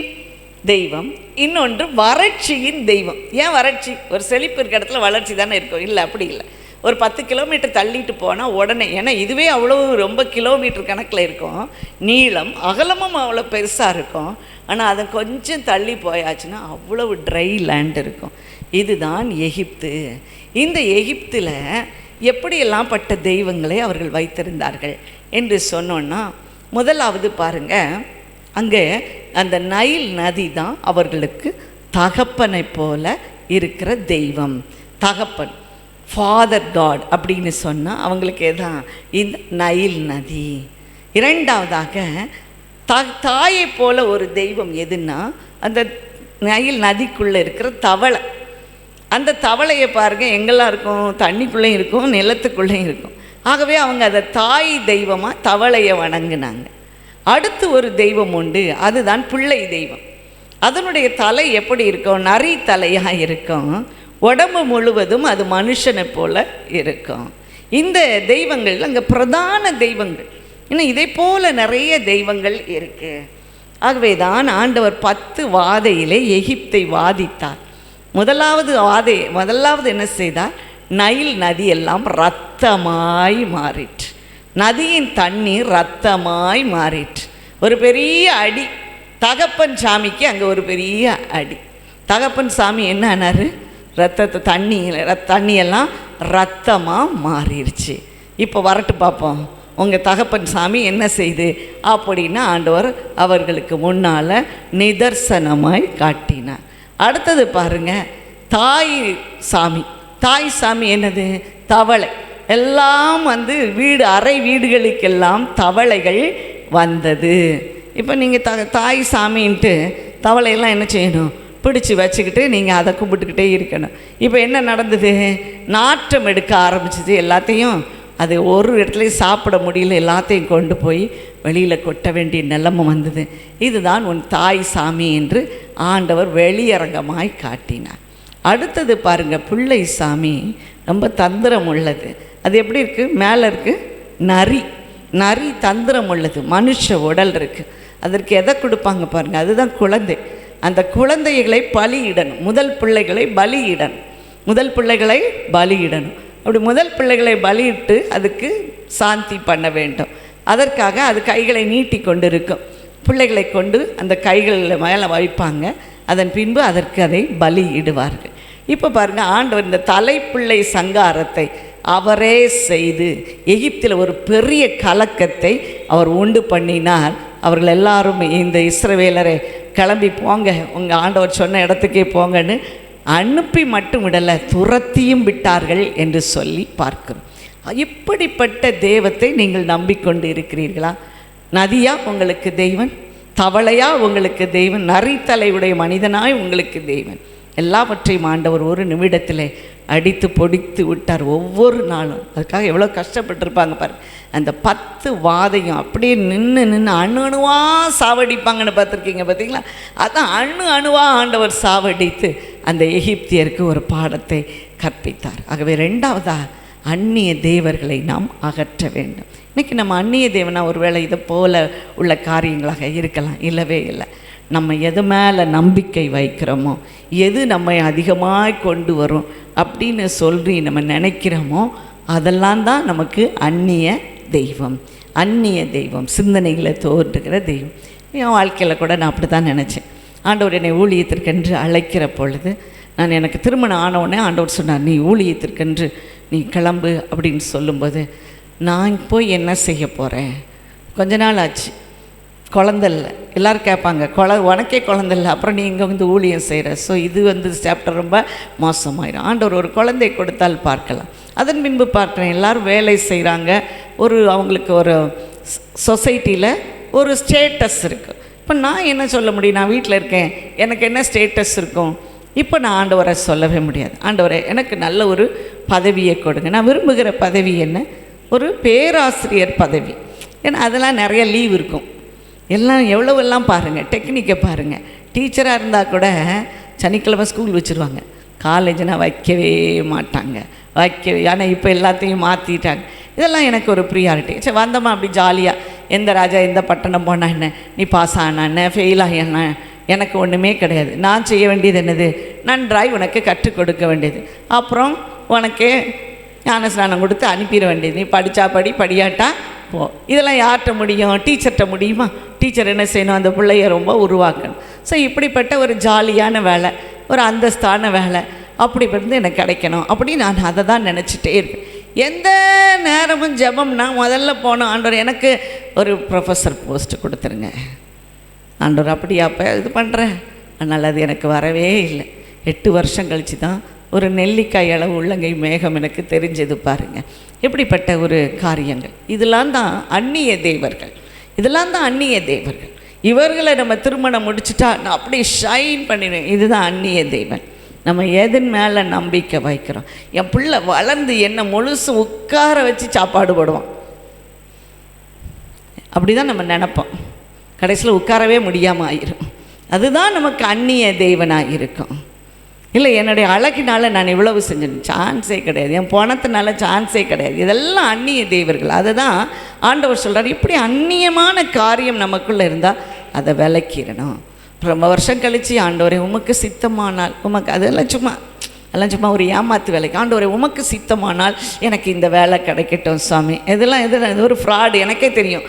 Speaker 2: தெய்வம், இன்னொன்று வறட்சியின் தெய்வம். ஏன் வறட்சி? ஒரு செழிப்பு இருக்கிற இடத்துல வளர்ச்சி தானே இருக்கும். இல்லை, அப்படி இல்லை. ஒரு 10 கிலோமீட்டர் தள்ளிட்டு போனால் உடனே, ஏன்னா இதுவே அவ்வளோ ரொம்ப கிலோமீட்டர் கணக்கில் இருக்கும், நீளம் அகலமும் அவ்வளோ பெருசாக இருக்கும். ஆனால் அதை கொஞ்சம் தள்ளி போயாச்சுன்னா அவ்வளவு ட்ரை லேண்ட் இருக்கும். இதுதான் எகிப்து. இந்த எகிப்தில் எப்படியெல்லாம் பட்ட தெய்வங்களை அவர்கள் வைத்திருந்தார்கள் என்று சொன்னோன்னா, முதலாவது பாருங்கள், அங்கே அந்த நைல் நதி தான் அவர்களுக்கு தகப்பனை போல இருக்கிற தெய்வம். தகப்பன், ஃபாதர் காட் அப்படின்னு சொன்னால் அவங்களுக்கு எதான் இந்த நைல் நதி. இரண்டாவதாக தாயை போல ஒரு தெய்வம் எதுன்னா அந்த நைல் நதிக்குள்ளே இருக்கிற தவளை. அந்த தவளையை பாருங்கள், எங்கெல்லாம் இருக்கும்? தண்ணிக்குள்ளேயும் இருக்கும், நிலத்துக்குள்ளேயும் இருக்கும். ஆகவே அவங்க அதை தாய் தெய்வமாக தவளையை வணங்கினாங்க. அடுத்து ஒரு தெய்வம் உண்டு, அதுதான் பிள்ளை தெய்வம். அதனுடைய தலை எப்படி இருக்கும்? நரி தலையாக இருக்கும். உடம்பு முழுவதும் அது மனுஷனை போல இருக்கும். இந்த தெய்வங்கள் அங்கே பிரதான தெய்வங்கள். இன்னும் இதை போல நிறைய தெய்வங்கள் இருக்குது. ஆகவே தான் ஆண்டவர் 10 வாதையிலே எகிப்தை வாதித்தார். முதலாவது என்ன செய்தார்? நைல் நதி எல்லாம் இரத்தமாய் மாறிற்று. நதியின் தண்ணீர் இரத்தமாய் மாறிற்று. ஒரு பெரிய அடி தகப்பன் சாமிக்கு, அங்கே ஒரு பெரிய அடி. தகப்பன் சாமி என்ன ஆனார்? தண்ணியெல்லாம் இரத்தமாக மாறிடுச்சு. இப்போ வரட்டு பார்ப்போம், உங்கள் தகப்பன் சாமி என்ன செய்து அப்படின்னா ஆண்டவர் அவர்களுக்கு முன்னால் நிதர்சனமாய் காட்டினார். அடுத்தது பாருங்கள், தாய் சாமி என்னது? தவளை. எல்லாம் அறை வீடுகளுக்கெல்லாம் தவளைகள் வந்தது. இப்போ நீங்கள் தாய் சாமின்ட்டு தவளையெல்லாம் என்ன செய்யணும்? பிடிச்சி வச்சுக்கிட்டு நீங்கள் அதை கும்பிட்டுக்கிட்டே இருக்கணும். இப்போ என்ன நடந்தது? நாற்றம் எடுக்க ஆரம்பிச்சிது. எல்லாத்தையும் அது ஒரு இடத்துலையும் சாப்பிட முடியல, எல்லாத்தையும் கொண்டு போய் வெளியில் கொட்ட வேண்டிய நிலைமை வந்தது. இதுதான் உன் தாய் சாமி என்று ஆண்டவர் வெளியரங்கமாய் காட்டினார். அடுத்தது பாருங்கள், பிள்ளை சாமி ரொம்ப தந்திரம் உள்ளது. அது எப்படி இருக்குது? மேலே இருக்குது நரி தந்திரம் உள்ளது. மனுஷ உடல் இருக்குது. அதற்கு எதை கொடுப்பாங்க பாருங்கள், அதுதான் குழந்தை. அந்த குழந்தைகளை பலியிடணும். முதல் பிள்ளைகளை பலியிடணும். அப்படி முதல் பிள்ளைகளை பலியிட்டு அதுக்கு சாந்தி பண்ண வேண்டும். அதற்காக அது கைகளை நீட்டி கொண்டு இருக்கும். பிள்ளைகளை கொண்டு அந்த கைகளில் மேலே வைப்பாங்க. அதன் பின்பு அதற்கு அதை பலியிடுவார்கள். இப்போ பாருங்கள், ஆண்டவர் இந்த தலைப்பிள்ளை சங்காரத்தை அவரே செய்து எகிப்தில் ஒரு பெரிய கலக்கத்தை அவர் உண்டு பண்ணினார். அவர்கள் எல்லாரும் இந்த இஸ்ரவேலரை கிளம்பி போங்க, உங்கள் ஆண்டவர் சொன்ன இடத்துக்கே போங்கன்னு அனுப்பி மட்டும் விடலை, துரத்தியும் விட்டார்கள் என்று சொல்லி பார்க்கிறோம். இப்படிப்பட்ட தெய்வத்தை நீங்கள் நம்பிக்கொண்டு இருக்கிறீர்களா? நதியா உங்களுக்கு தெய்வன்? தவளையா உங்களுக்கு தெய்வன்? நரித்தலையுடைய மனிதனாய் உங்களுக்கு தெய்வன்? எல்லாவற்றையும் ஆண்டவர் ஒரு நிமிடத்தில் அடித்து பொடித்து விட்டார். ஒவ்வொரு நாளும் அதுக்காக எவ்வளோ கஷ்டப்பட்டுருப்பாங்க பாருங்கள். அந்த 10 வாதையும் அப்படியே நின்று அணுவாக சாவடிப்பாங்கன்னு பார்த்துருக்கீங்க பார்த்தீங்களா? அதான் அணுவாக ஆண்டவர் சாவடித்து அந்த எகிப்தியருக்கு ஒரு பாடத்தை கற்பித்தார். ஆகவே 2வதாக அந்நிய தேவர்களை நாம் அகற்ற வேண்டும். இன்றைக்கி நம்ம அந்நிய தேவனா ஒருவேளை இதை போல உள்ள காரியங்களாக இருக்கலாம். இல்லவே இல்லை. நம்ம எது மேலே நம்பிக்கை வைக்கிறோமோ, எது நம்மை அதிகமாக கொண்டு வரும் அப்படின்னு சொல்லி நம்ம நினைக்கிறோமோ, அதெல்லாம் தான் நமக்கு அந்நிய தெய்வம், சிந்தனைகளை தோன்றுகிற தெய்வம். என் வாழ்க்கையில் கூட நான் அப்படி தான் நினச்சேன். ஆண்டவர் என்னை ஊழியத்திற்கென்று அழைக்கிற பொழுது, எனக்கு திருமணம் ஆனவுடனே ஆண்டவர் சொன்னார், நீ ஊழியத்திற்கென்று நீ கிளம்பு அப்படின்னு சொல்லும்போது, நான் போய் என்ன செய்ய போகிறேன்? கொஞ்ச நாள் ஆச்சு, குழந்தைல்ல. எல்லோரும் கேட்பாங்க, உனக்கே குழந்தைல்ல, அப்புறம் நீ இங்கே ஊழியம் செய்கிற. ஸோ இது சாப்டர் ரொம்ப மோசமாயிடும். ஆண்டவர் ஒரு குழந்தை கொடுத்தால் பார்க்கலாம். அதன் பின்பு பார்க்குறேன், எல்லோரும் வேலை செய்கிறாங்க. அவங்களுக்கு ஒரு சொசைட்டியில் ஒரு ஸ்டேட்டஸ் இருக்குது. இப்போ நான் என்ன சொல்ல முடியும்? நான் வீட்டில் இருக்கேன், எனக்கு என்ன ஸ்டேட்டஸ் இருக்கும்? இப்போ நான் ஆண்டவரை சொல்லவே முடியாது. ஆண்டவரை எனக்கு நல்ல ஒரு பதவியை கொடுங்க. நான் விரும்புகிற பதவி என்ன? ஒரு பேராசிரியர் பதவி. ஏன்னா அதெல்லாம் நிறைய லீவ் இருக்கும். எவ்வளவெல்லாம் பாருங்கள், டெக்னிக்கை பாருங்கள். டீச்சராக இருந்தால் கூட சனிக்கிழமை ஸ்கூல் வச்சுருவாங்க, காலேஜ்னால் வைக்கவே மாட்டாங்க. ஆனால் இப்போ எல்லாத்தையும் மாற்றிட்டாங்க. இதெல்லாம் எனக்கு ஒரு ப்ரியாரிட்டி. சரி, வந்தோமா அப்படி ஜாலியாக, எந்த ராஜா எந்த பட்டணம் போனா என்ன, நீ பாஸ் ஆனா என்ன, ஃபெயில் ஆகினா எனக்கு ஒன்றுமே கிடையாது. நான் செய்ய வேண்டியது என்னது, நன்றாய் உனக்கு கற்றுக் கொடுக்க வேண்டியது, அப்புறம் உனக்கு ஞானஸ்நானம் கொடுத்து அனுப்பிட வேண்டியது. நீ படித்தா படி, படியாட்டா போ. இதெல்லாம் யார்கிட்ட முடியும்? டீச்சர்கிட்ட முடியுமா? டீச்சர் என்ன செய்யணும்? அந்த பிள்ளைய ரொம்ப உருவாக்கணும். ஸோ இப்படிப்பட்ட ஒரு ஜாலியான வேலை, ஒரு அந்தஸ்தான வேலை அப்படிப்பட்டு எனக்கு கிடைக்கணும் அப்படி நான் அதை தான் நினச்சிட்டே இருக்கேன். எந்த நேரமும் ஜெபம்னா முதல்ல போனோம், ஆண்டவர் எனக்கு ஒரு ப்ரொஃபஸர் போஸ்ட்டு கொடுத்துருங்க ஆண்டவர். அப்படியா அப்போ இது பண்ணுறேன். அதனால் அது எனக்கு வரவே இல்லை. 8 வருஷம் கழித்து தான் ஒரு நெல்லிக்காய் அளவு உள்ளங்கை மேகம் எனக்கு தெரிஞ்சது. பாருங்கள் எப்படிப்பட்ட ஒரு காரியங்கள். இதெல்லாம் தான் அந்நிய தேவர்கள், இதெல்லாம் தான் அந்நிய தேவர்கள். இவர்களை நம்ம திருமணம் முடிச்சுட்டா நான் அப்படியே ஷைன் பண்ணிடுவேன். இதுதான் அந்நிய தேவன். நம்ம எதன் மேலே நம்பிக்கை வைக்கிறோம்? என் பிள்ளை வளர்ந்து என்ன முழுசு உட்கார வச்சு சாப்பாடு போடுவான், அப்படி தான் நம்ம நினைப்போம். கடைசியில் உட்காரவே முடியாமல் ஆயிரும். அதுதான் நமக்கு அந்நிய தேவனாக இருக்கும். இல்லை என்னுடைய அழகினால் நான் இவ்வளவு செஞ்சேன், சான்ஸே கிடையாது. என் பணத்தினால சான்ஸே கிடையாது. இதெல்லாம் அந்நிய தேவர்கள். அதை தான் ஆண்டவர் சொல்கிறார். இப்படி அந்நியமான காரியம் நமக்குள்ளே இருந்தால் அதை விலக்கிடணும். ரொம்ப வருஷம் கழித்து ஆண்டவரே உமக்கு சித்தமானால், உமக்கு அதெல்லாம் சும்மா ஒரு ஏமாத்து வேலைக்கு, ஆண்டவரே உமக்கு சித்தமானால் எனக்கு இந்த வேலை கிடைக்கட்டும் சாமி. இதெல்லாம் இது ஒரு ஃப்ராடு. எனக்கே தெரியும்.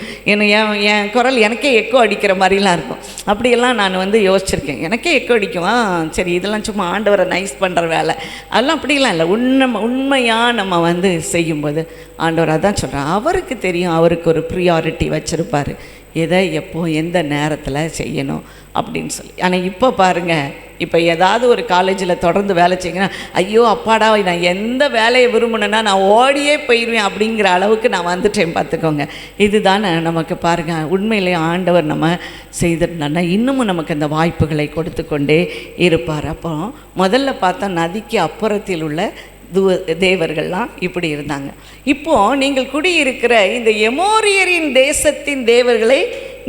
Speaker 2: என் குரல் எனக்கே எக்கோ அடிக்கிற மாதிரிலாம் இருக்கும். அப்படியெல்லாம் நான் யோசிச்சிருக்கேன். எனக்கே எக்கோ அடிக்கும். சரி இதெல்லாம் சும்மா ஆண்டவரை நைஸ் பண்ணுற வேலை, அதெல்லாம் அப்படிலாம் இல்லை. உண்மையாக நம்ம செய்யும்போது ஆண்டவர் அதான் சொல்கிறேன். அவருக்கு தெரியும், அவருக்கு ஒரு ப்ரியாரிட்டி வச்சுருப்பார், எதை எப்போ எந்த நேரத்தில் செய்யணும் அப்படின்னு சொல்லி. ஆனால் இப்போ பாருங்கள், இப்போ ஏதாவது ஒரு காலேஜில் தொடர்ந்து வேலை செய்யணும், ஐயோ அப்பாடா நான் எந்த வேலையை விரும்பினேன்னா நான் ஓடியே போயிடுவேன் அப்படிங்கிற அளவுக்கு நான் வந்துட்டேன். பார்த்துக்கோங்க. இதுதான் நமக்கு பாருங்கள், உண்மையிலே ஆண்டவர் நம்ம செய்திருந்தான்னா இன்னமும் நமக்கு அந்த வாய்ப்புகளை கொடுத்து கொண்டே இருப்பார். அப்போ முதல்ல பார்த்தா நதிக்கு அப்புறத்தில் உள்ள தேவர்கள்லாம் இப்படி இருந்தாங்க. இப்போது நீங்கள் குடியிருக்கிற இந்த எமோரியரின் தேசத்தின் தேவர்களை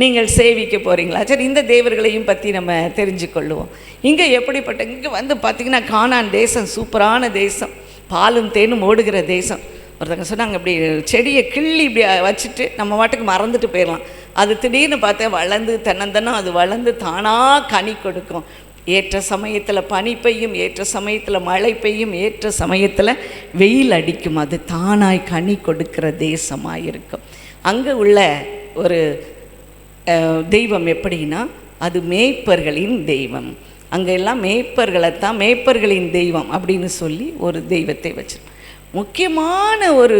Speaker 2: நீங்கள் சேவிக்க போகிறீங்களா? சரி, இந்த தேவர்களையும் பற்றி நம்ம தெரிஞ்சு கொள்ளுவோம். இங்கே எப்படிப்பட்ட, இங்கே பார்த்திங்கன்னா கானான் தேசம் சூப்பரான தேசம், பாலும் தேனும் ஓடுகிற தேசம். ஒருத்தங்க சொன்னாங்க, இப்படி செடியை கிள்ளி இப்படி வச்சுட்டு நம்ம வாட்டுக்கு மறந்துட்டு போயிடலாம். அது திடீர்னு பார்த்தா வளர்ந்து தென்னந்தனம் அது வளர்ந்து தானாக கனி கொடுக்கும். ஏற்ற சமயத்தில் பனி பெய்யும், ஏற்ற சமயத்தில் மழை பெய்யும், ஏற்ற சமயத்தில் வெயில் அடிக்கும். அது தானாய் கனி கொடுக்கிற தேசமாக இருக்கும். அங்கே உள்ள ஒரு தெய்வம் எப்படின்னா, அது மேய்ப்பர்களின் தெய்வம். அங்கே எல்லாம் மேய்ப்பர்களைத்தான் மேய்ப்பர்களின் தெய்வம் அப்படின்னு சொல்லி ஒரு தெய்வத்தை வச்சிருக்கோம். முக்கியமான ஒரு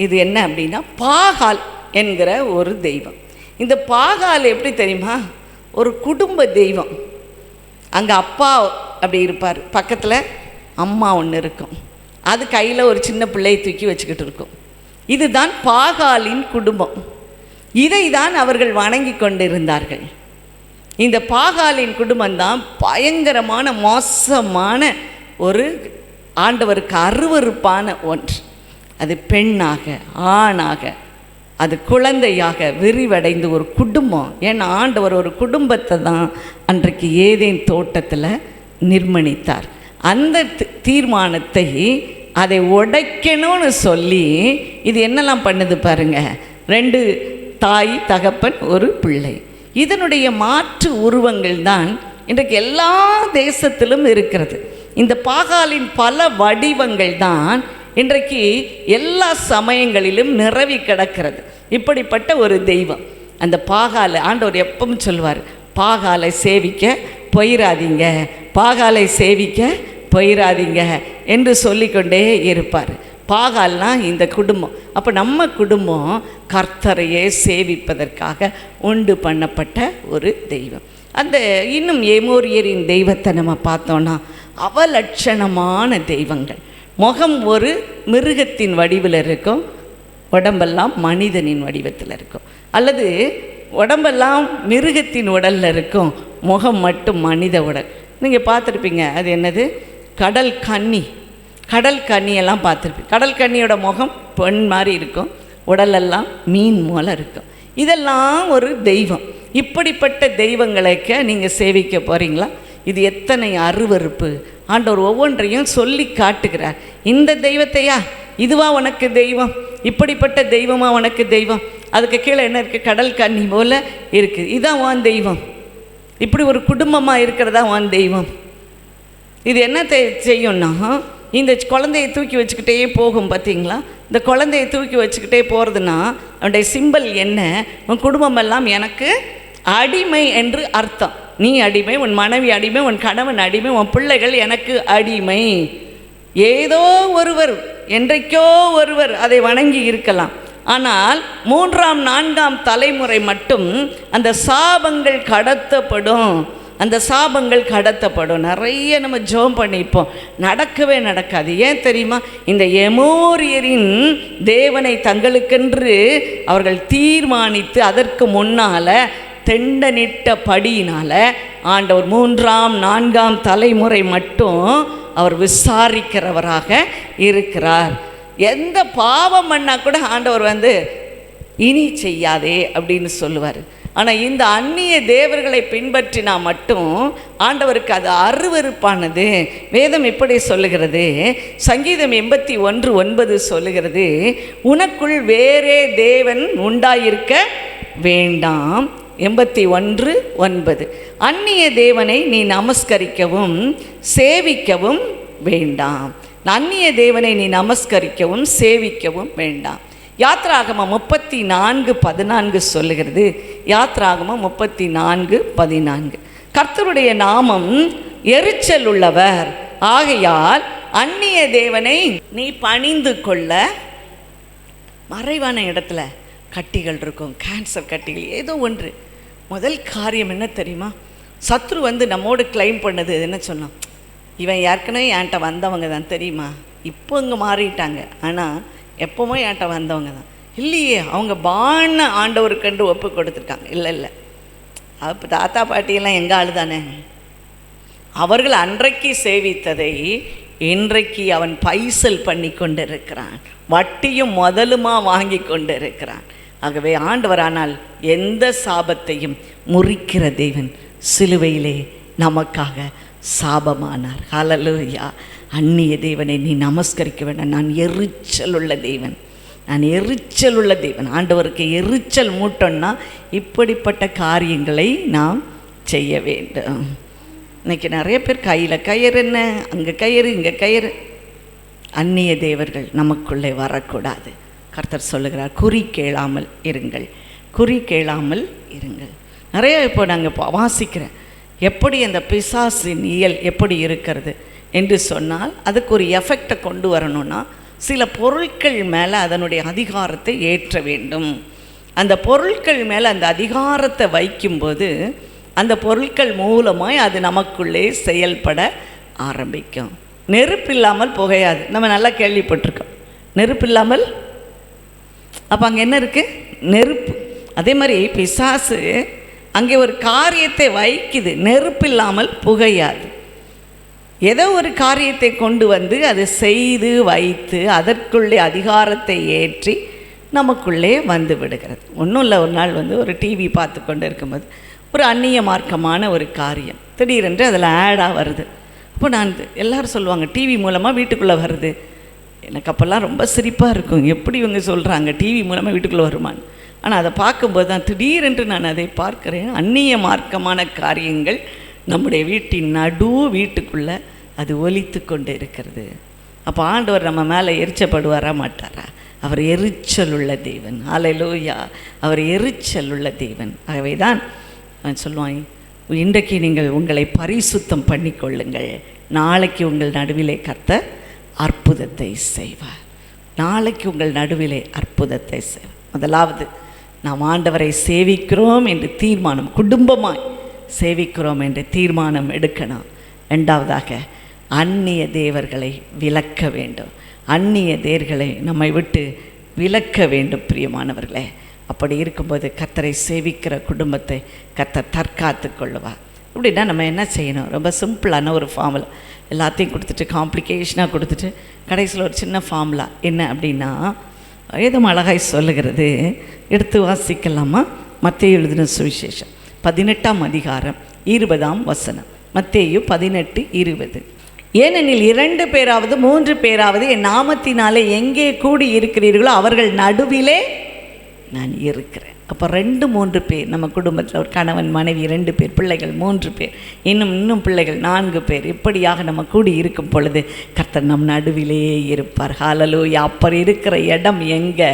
Speaker 2: இது என்ன அப்படின்னா, பாகால் என்கிற ஒரு தெய்வம். இந்த பாகால் எப்படி தெரியுமா, ஒரு குடும்ப தெய்வம். அங்கே அப்பா அப்படி இருப்பார், பக்கத்தில் அம்மா ஒன்று இருக்கும், அது கையில் ஒரு சின்ன பிள்ளையை தூக்கி வச்சுக்கிட்டு இருக்கும். இதுதான் பாகாலின் குடும்பம். இதை தான் அவர்கள் வணங்கி கொண்டிருந்தார்கள். இந்த பாகாலின் குடும்பம்தான் பயங்கரமான மோசமான ஒரு ஆண்டவருக்கு அருவருப்பான ஒன்று. அது பெண்ணாக ஆணாக அது குழந்தையாக விரிவடைந்து ஒரு குடும்பம். ஏன்னா ஆண்டவர் ஒரு குடும்பத்தை தான் அன்றைக்கு ஏதேன் தோட்டத்தில் நிர்மாணித்தார். அந்த தீர்மானத்தை அதை உடைக்கணும்னு சொல்லி இது என்னெல்லாம் பண்ணுது பாருங்க, 2 தாய் தகப்பன் ஒரு பிள்ளை. இதனுடைய மாற்று உருவங்கள் தான் இன்றைக்கு எல்லா தேசத்திலும் இருக்கிறது. இந்த பாகாலின் பல வடிவங்கள் தான் இன்றைக்கு எல்லா சமயங்களிலும் நிரவி கிடக்கிறது. இப்படிப்பட்ட ஒரு தெய்வம் அந்த பாகாலை ஆண்டவர் எப்பவும் சொல்வார், பாகாலை சேவிக்க போயிடாதீங்க, பாகாலை சேவிக்க போயிடாதீங்க என்று சொல்லிக்கொண்டே இருப்பார். பாகால்னால் இந்த குடும்பம். அப்போ நம்ம குடும்பம் கர்த்தரையே சேவிப்பதற்காக உண்டு பண்ணப்பட்ட ஒரு தெய்வம். அந்த இன்னும் எமோரியரின் தெய்வத்தை நம்ம பார்த்தோன்னா அவலட்சணமான தெய்வங்கள். முகம் ஒரு மிருகத்தின் வடிவில் இருக்கும், உடம்பெல்லாம் மனிதனின் வடிவத்தில் இருக்கும். அல்லது உடம்பெல்லாம் மிருகத்தின் உடலில் இருக்கும், முகம் மட்டும் மனித உடல். நீங்கள் பார்த்துருப்பீங்க, அது என்னது, கடல் கன்னி. கடல் கன்னியெல்லாம் பார்த்துருப்பீங்க. கடல் கன்னியோட முகம் பெண் மாதிரி இருக்கும், உடலெல்லாம் மீன் போல இருக்கும். இதெல்லாம் ஒரு தெய்வம். இப்படிப்பட்ட தெய்வங்களுக்கு நீங்கள் சேவிக்க போகிறீங்களா? இது எத்தனை அருவருப்பு. ஆண்டவர் ஒவ்வொன்றையும் சொல்லி காட்டுகிறார். இந்த தெய்வத்தையா, இதுவா உனக்கு தெய்வம், இப்படிப்பட்ட தெய்வமா உனக்கு தெய்வம், அதுக்கு கீழே என்ன இருக்குது, கடல் கன்னி போல் இருக்குது, இதுதான் உன் தெய்வம், இப்படி ஒரு குடும்பமாக இருக்கிறதா உன் தெய்வம். இது என்ன செய்யும்னா, இந்த குழந்தையை தூக்கி வச்சுக்கிட்டே போகும் பார்த்தீங்களா, இந்த குழந்தையை தூக்கி வச்சுக்கிட்டே போகிறதுனா அவனுடைய சிம்பல் என்ன, உன் குடும்பம் எல்லாம் எனக்கு அடிமை என்று அர்த்தம். நீ அடிமை, உன் மனைவி அடிமை, உன் கணவன் அடிமை, உன் பிள்ளைகள் எனக்கு அடிமை. ஏதோ ஒருவர், என்றைக்கோ ஒருவர் அதை வணங்கி இருக்கலாம். ஆனால் 3ஆம் 4ஆம் தலைமுறை மட்டும் அந்த சாபங்கள் கடத்தப்படும், அந்த சாபங்கள் கடத்தப்படும். நிறைய நம்ம ஜெபம் பண்ணிப்போம், நடக்கவே நடக்காது. ஏன் தெரியுமா? இந்த எமோரியரின் தேவனை தங்களுக்கென்று அவர்கள் தீர்மானித்து அதற்கு முன்னால் தெண்டனிட்ட படியினால் ஆண்டவர் 3ஆம் 4ஆம் தலைமுறை மட்டும் அவர் விசாரிக்கிறவராக இருக்கிறார். எந்த பாவம் பண்ணால் கூட ஆண்டவர் இனி செய்யாதே அப்படின்னு சொல்லுவார். ஆனால் இந்த அந்நிய தேவர்களை பின்பற்றினா மட்டும் ஆண்டவருக்கு அது அருவருப்பானது. வேதம் எப்படி சொல்லுகிறது? சங்கீதம் 81:9 சொல்லுகிறது, உனக்குள் வேறே தேவன் உண்டாயிருக்க வேண்டாம். 81:9. அந்நிய தேவனை நீ நமஸ்கரிக்கவும் சேவிக்கவும் வேண்டாம். அந்நிய தேவனை நீ நமஸ்கரிக்கவும் சேவிக்கவும் வேண்டாம். யாத்ராகமம் 34:14 சொல்லுகிறது. யாத்ராகமம் 34:14, கர்த்தருடைய நாமம் எரிச்சல் உள்ளவர் ஆகையால் அந்நிய தேவனை நீ பணிந்து கொள்ள. மறைவான இடத்துல கட்டிகள் இருக்கும், கேன்சர் கட்டிகள், ஏதோ ஒன்று. முதல் காரியம் என்ன தெரியுமா? சத்ரு நம்மோடு கிளைம் பண்ணது என்ன சொன்னான்? இவன் ஏற்கனவே என்கிட்ட வந்தவங்க தான் தெரியுமா, இப்போ இங்கே மாறிட்டாங்க, ஆனால் எப்போவும் என்கிட்ட வந்தவங்க தான். இல்லையே, அவங்க பான ஆண்டவருக்கண்டு ஒப்பு கொடுத்துருக்காங்க. இல்லை, அப்போ தாத்தா பாட்டியெல்லாம் எங்கள் ஆள் தானே. அவர்கள் அன்றைக்கு சேவித்ததை இன்றைக்கு அவன் பைசல் பண்ணி கொண்டு இருக்கிறான், வட்டியும் முதலுமா வாங்கி கொண்டு இருக்கிறான். ஆகவே ஆண்டவரானால் எந்த சாபத்தையும் முறிக்கிற தேவன் சிலுவையிலே நமக்காக சாபமானார். ஹல்லேலூயா. அந்நிய தேவனை நீ நமஸ்கரிக்க வேண்டாம். நான் எரிச்சல் உள்ள தேவன், நான் எரிச்சல் உள்ள தேவன். ஆண்டவருக்கு எரிச்சல் மூட்டோன்னா இப்படிப்பட்ட காரியங்களை நாம் செய்ய வேண்டும். இன்றைக்கி நிறைய பேர் கையில் கயிறு, என்ன அங்கே கயிறு இங்கே கயிறு. அந்நிய தேவர்கள் நமக்குள்ளே வரக்கூடாது. கர்த்தர் சொல்லுகிறார், குறி கேளாமல் இருங்கள், குறி கேளாமல் இருங்கள். நிறைய இப்போ நாங்கள் வாசிக்கிறேன், எப்படி அந்த பிசாசின் இயல் எப்படி இருக்கிறது என்று சொன்னால், அதுக்கு ஒரு எஃபெக்டை கொண்டு வரணும்னா சில பொருட்கள் மேலே அதனுடைய அதிகாரத்தை ஏற்ற வேண்டும். அந்த பொருட்கள் மேலே அந்த அதிகாரத்தை வைக்கும்போது அந்த பொருட்கள் மூலமாய் அது நமக்குள்ளே செயல்பட ஆரம்பிக்கும். நெருப்பு இல்லாமல் புகையாது, நம்ம நல்லா கேள்விப்பட்டிருக்கோம். நெருப்பு இல்லாமல், அப்போ அங்கே என்ன இருக்குது? நெருப்பு. அதே மாதிரி பிசாசு அங்கே ஒரு காரியத்தை வைக்குது, நெருப்பு இல்லாமல் புகையாது. ஏதோ ஒரு காரியத்தை கொண்டு அதை செய்து வைத்து அதற்குள்ளே அதிகாரத்தை ஏற்றி நமக்குள்ளே வந்து விடுகிறது. ஒன்றும் இல்லை, ஒரு நாள் ஒரு டிவி பார்த்து கொண்டு இருக்கும்போது ஒரு அந்நிய மார்க்கமான ஒரு காரியம் திடீரென்று அதில் ஆடாக வருது. அப்போ நான் எல்லோரும் சொல்லுவாங்க, டிவி மூலமாக வீட்டுக்குள்ளே வருது. எனக்கு அப்போல்லாம் ரொம்ப சிரிப்பாக இருக்கும், எப்படி இவங்க சொல்கிறாங்க டிவி மூலமாக வீட்டுக்குள்ளே வருமான்னு. ஆனால் அதை பார்க்கும்போது தான் திடீரென்று நான் அதை பார்க்குறேன். அந்நிய மார்க்கமான காரியங்கள் நம்முடைய வீட்டின் வீட்டுக்குள்ளே அது ஒலித்து கொண்டு இருக்கிறது. அப்போ ஆண்டவர் நம்ம மேலே எரிச்சப்படுவாரா மாட்டாரா? அவர் எரிச்சல் உள்ள தேவன். ஹல்லேலூயா. அவர் எரிச்சல் உள்ள தேவன். ஆகவே தான் நான் சொல்லுவான், இன்றைக்கு நீங்கள் உங்களை பரிசுத்தம் பண்ணிக்கொள்ளுங்கள், நாளைக்கு உங்கள் நடுவிலே கர்த்தர் அற்புதத்தை செய்வார். நாளைக்கு உங்கள் நடுவிலே அற்புதத்தை செய்வார். முதலாவது நாம் ஆண்டவரை சேவிக்கிறோம் என்று தீர்மானம், குடும்பமாய் சேவிக்கிறோம் என்று தீர்மானம் எடுக்கணும். இரண்டாவதாக அந்நிய தேவர்களை விலக்க வேண்டும். அந்நிய தேவர்களை நம்மை விட்டு விலக்க வேண்டும் பிரியமானவர்களே. அப்படி இருக்கும்போது கர்த்தரை சேவிக்கிற குடும்பத்தை கர்த்தர் தற்காத்து கொள்ளுவார். அப்படின்னா நம்ம என்ன செய்யணும்? ரொம்ப சிம்பிளான ஒரு ஃபார்முலா, எல்லாத்தையும் கொடுத்துட்டு காம்ப்ளிகேஷனாக கொடுத்துட்டு கடைசியில் ஒரு சின்ன ஃபார்முலா என்ன அப்படின்னா, வேதம் அழகாய் சொல்லுகிறது. எடுத்து வாசிக்கலாமா? மத்தேயு எழுதின சுவிசேஷம் 18ஆம் அதிகாரம் 20ஆம் வசனம். மத்தேயு 18:20. ஏனெனில் 2 பேராவது 3 பேராவது என் நாமத்தினாலே எங்கே கூடி இருக்கிறீர்களோ அவர்கள் நடுவிலே நான் இருக்கிறேன். அப்போ 2-3 பேர் நம்ம குடும்பத்தில், ஒரு கணவன் மனைவி 2 பேர், பிள்ளைகள் 3 பேர், இன்னும் பிள்ளைகள் 4 பேர், இப்படியாக நம்ம கூடி இருக்கும் பொழுது கர்த்தர் நம் நடுவிலே இருப்பார். ஹல்லேலூயா. அப்பர் இருக்கிற இடம் எங்கே?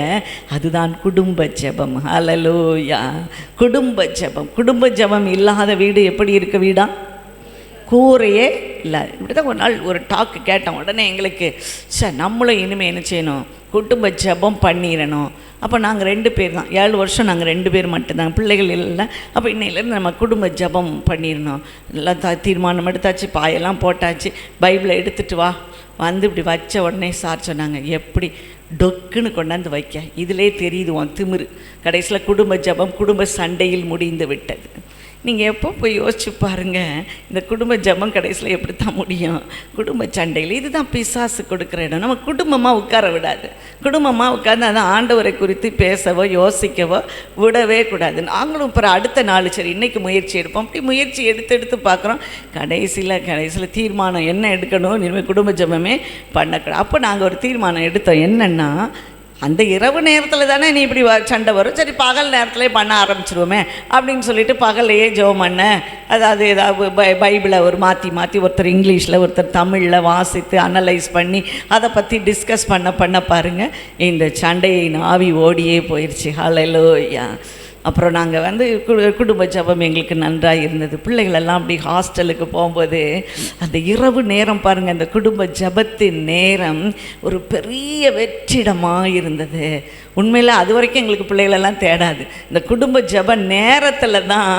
Speaker 2: அதுதான் குடும்ப ஜெபம். ஹல்லேலூயா. குடும்ப ஜெபம். குடும்ப ஜெபம் இல்லாத வீடு எப்படி இருக்க வீடா? கூரையே இல்லை. இப்படி தான் ஒரு நாள் ஒரு டாக்கு கேட்டோம். உடனே எங்களுக்கு நம்மளும் இனிமேல் என்ன செய்யணும்? குடும்ப ஜெபம் பண்ணிடணும். அப்போ நாங்கள் 2 பேர் தான், 7 வருஷம் நாங்கள் 2 பேர் மட்டும்தாங்க, பிள்ளைகள் இல்லை. அப்போ இன்னையிலேருந்து நம்ம குடும்ப ஜெபம் பண்ணிடணும். எல்லாம் தீர்மானம் எடுத்தாச்சு, பாயெல்லாம் போட்டாச்சு, பைபிளை எடுத்துகிட்டு வா. வந்து இப்படி வச்ச உடனே சார் சொன்னாங்க, எப்படி டொக்குன்னு கொண்டாந்து வைக்க, இதிலே தெரியுது உன் திமிரு. கடைசியில் குடும்ப ஜெபம் குடும்ப சண்டையில் முடிந்து விட்டது. நீங்கள் எப்போ போய் யோசிச்சு பாருங்கள், இந்த குடும்ப ஜெபம் கடைசியில் எப்படி தான் முடியும்? குடும்ப சண்டையில். இதுதான் பிசாசு கொடுக்குற இடம். நம்ம குடும்பமாக உட்கார விடாது. குடும்பமாக உட்காந்து அதை ஆண்டவரை குறித்து பேசவோ யோசிக்கவோ விடவே கூடாது. நாங்களும் இப்போ அடுத்த நாள் சரி இன்றைக்கி முயற்சி எடுப்போம். அப்படி முயற்சி எடுத்து பார்க்குறோம். கடைசியில் தீர்மானம் என்ன எடுக்கணும்? இனிமேல் குடும்ப ஜெபமே பண்ணக்கூடாது. அப்போ நாங்கள் ஒரு தீர்மானம் எடுத்தோம். என்னென்னா, அந்த இரவு நேரத்தில் தானே நீ இப்படி சண்டை வரும், சரி பகல் நேரத்துலேயே பண்ண ஆரம்பிச்சிருவோமே அப்படின்னு சொல்லிட்டு பகல்லையே ஜெபம் பண்ண, அதாவது ஏதாவது பைபிளை ஒரு மாற்றி ஒருத்தர் இங்கிலீஷில் ஒருத்தர் தமிழில் வாசித்து அனலைஸ் பண்ணி அதை பற்றி டிஸ்கஸ் பண்ண பாருங்கள், இந்த சண்டையின் ஆவி ஓடியே போயிடுச்சு. ஹல்லேலூயா. அப்புறம் நாங்கள் வந்து குடும்ப ஜெபம் எங்களுக்கு நன்றாக இருந்தது. பிள்ளைகளெல்லாம் அப்படி ஹாஸ்டலுக்கு போகும்போது அந்த இரவு நேரம் பாருங்கள், அந்த குடும்ப ஜெபத்தின் நேரம் ஒரு பெரிய வெற்றிடமாக இருந்தது. உண்மையில் அது வரைக்கும் எங்களுக்கு பிள்ளைகளெல்லாம் தேடாது. இந்த குடும்ப ஜெப நேரத்தில் தான்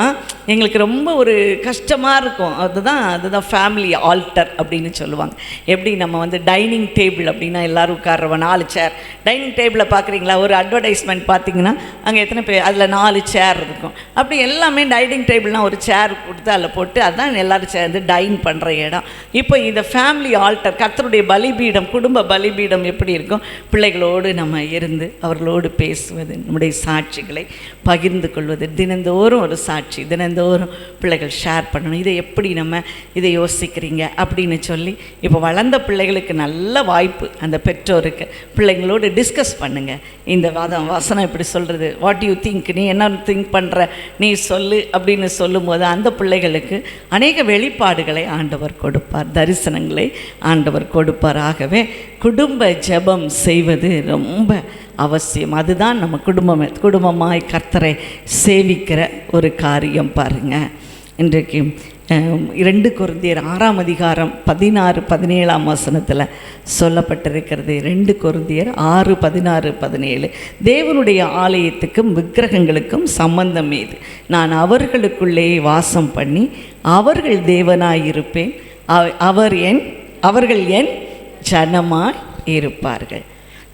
Speaker 2: எங்களுக்கு ரொம்ப ஒரு கஷ்டமாக இருக்கும். அதுதான் ஃபேமிலி ஆல்டர் அப்படின்னு சொல்லுவாங்க. எப்படி நம்ம வந்து டைனிங் டேபிள் அப்படின்னா எல்லோரும் உட்கார்றவன் 4 சேர். டைனிங் டேபிளில் பார்க்குறீங்களா? ஒரு அட்வர்டைஸ்மெண்ட் பார்த்தீங்கன்னா அங்கே எத்தனை பேர், அதில் 4 சேர் இருக்கும். அப்படி எல்லாமே டைனிங் டேபிள்னால் ஒரு சேர் கொடுத்து அதில் போட்டு அதுதான் எல்லோரும் சேர்ந்து டைன் பண்ணுற இடம். இப்போ இந்த ஃபேமிலி ஆல்டர், கர்த்தருடைய பலிபீடம், குடும்ப பலிபீடம் எப்படி இருக்கும்? பிள்ளைகளோடு நம்ம இருந்து அவர்களோடு பேசுவது, நம்முடைய சாட்சிகளை பகிர்ந்து கொள்வது, தினந்தோறும் ஒரு சாட்சி, தினந்தோறும் பிள்ளைகள் ஷேர் பண்ணணும். இதை எப்படி இதை யோசிக்கிறீங்க அப்படின்னு சொல்லி இப்போ வளர்ந்த பிள்ளைகளுக்கு நல்ல வாய்ப்பு. அந்த பெற்றோருக்கு பிள்ளைங்களோடு டிஸ்கஸ் பண்ணுங்கள். இந்த வசனம் எப்படி சொல்கிறது, வாட் யூ திங்க், நீ என்ன திங்க் பண்ணுற, நீ சொல்லு அப்படின்னு சொல்லும்போது அந்த பிள்ளைகளுக்கு அநேக வெளிப்பாடுகளை ஆண்டவர் கொடுப்பார், தரிசனங்களை ஆண்டவர் கொடுப்பார். ஆகவே குடும்ப ஜெபம் செய்வது ரொம்ப அவசியம். அதுதான் நம்ம குடும்பமாய் கர்த்தரை சேவிக்கிற ஒரு காரியம். பாருங்கள், இன்றைக்கு 2 கொரிந்தியர் 6ஆம் அதிகாரம் 16-17 வசனத்தில் சொல்லப்பட்டிருக்கிறது. 2 கொரிந்தியர் 6:16-17. தேவனுடைய ஆலயத்துக்கும் விக்கிரகங்களுக்கும் சம்பந்தம் ஏது? நான் அவர்களுக்குள்ளே வாசம் பண்ணி அவர்கள் தேவனாயிருப்பேன், அவர்கள் என் ஜனமாய் இருப்பார்கள்.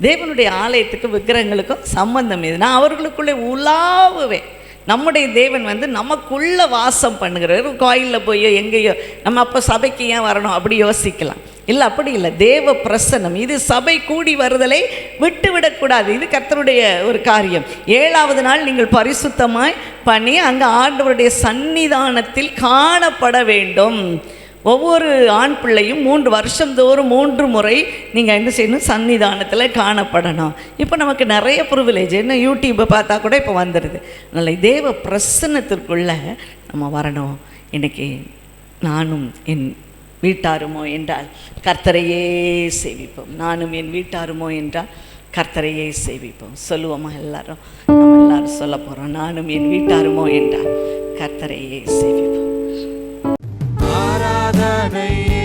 Speaker 2: தேவனுடைய ஆலயத்துக்கும் விக்கிரகங்களுக்கும் சம்பந்தம் ஏது? நான் அவர்களுக்குள்ளே உலாவுவேன். நம்முடைய தேவன் வந்து நமக்குள்ளே வாசம் பண்ணுகிறார். கோயிலில் போயோ எங்கேயோ நம்ம அப்போ சபைக்கு ஏன் வரணும் அப்படி யோசிக்கலாம். இல்லை, அப்படி இல்லை. தேவ பிரசன்னம், இது சபை கூடி வருதலை விட்டுவிடக்கூடாது. இது கர்த்தருடைய ஒரு காரியம். 7ஆவது நாள் நீங்கள் பரிசுத்தமாய் பண்ணி அங்கே ஆண்டவருடைய சந்நிதானத்தில் காணப்பட வேண்டும். ஒவ்வொரு ஆண் பிள்ளையும் 3 வருஷந்தோறும் 3 முறை நீங்கள் என்ன செய்யணும்? சன்னிதானத்தில் காணப்படணும். இப்போ நமக்கு நிறைய ப்ரிவிலேஜ், என்ன யூடியூப்பை பார்த்தா கூட இப்போ வந்துடுது. அதனால் தேவ பிரசன்னத்திற்குள்ளே நம்ம வரணும். இன்றைக்கி நானும் என் வீட்டாருமோ என்றால் கர்த்தரையே சேவிப்போம். நானும் என் வீட்டாருமோ என்றால் கர்த்தரையே சேவிப்போம். சொல்லுவோமா? நம்ம எல்லாரும் சொல்ல போகிறோம். நானும் என் வீட்டாருமோ என்றால் கர்த்தரையே சேவிப்போம்.
Speaker 1: ஆராதனை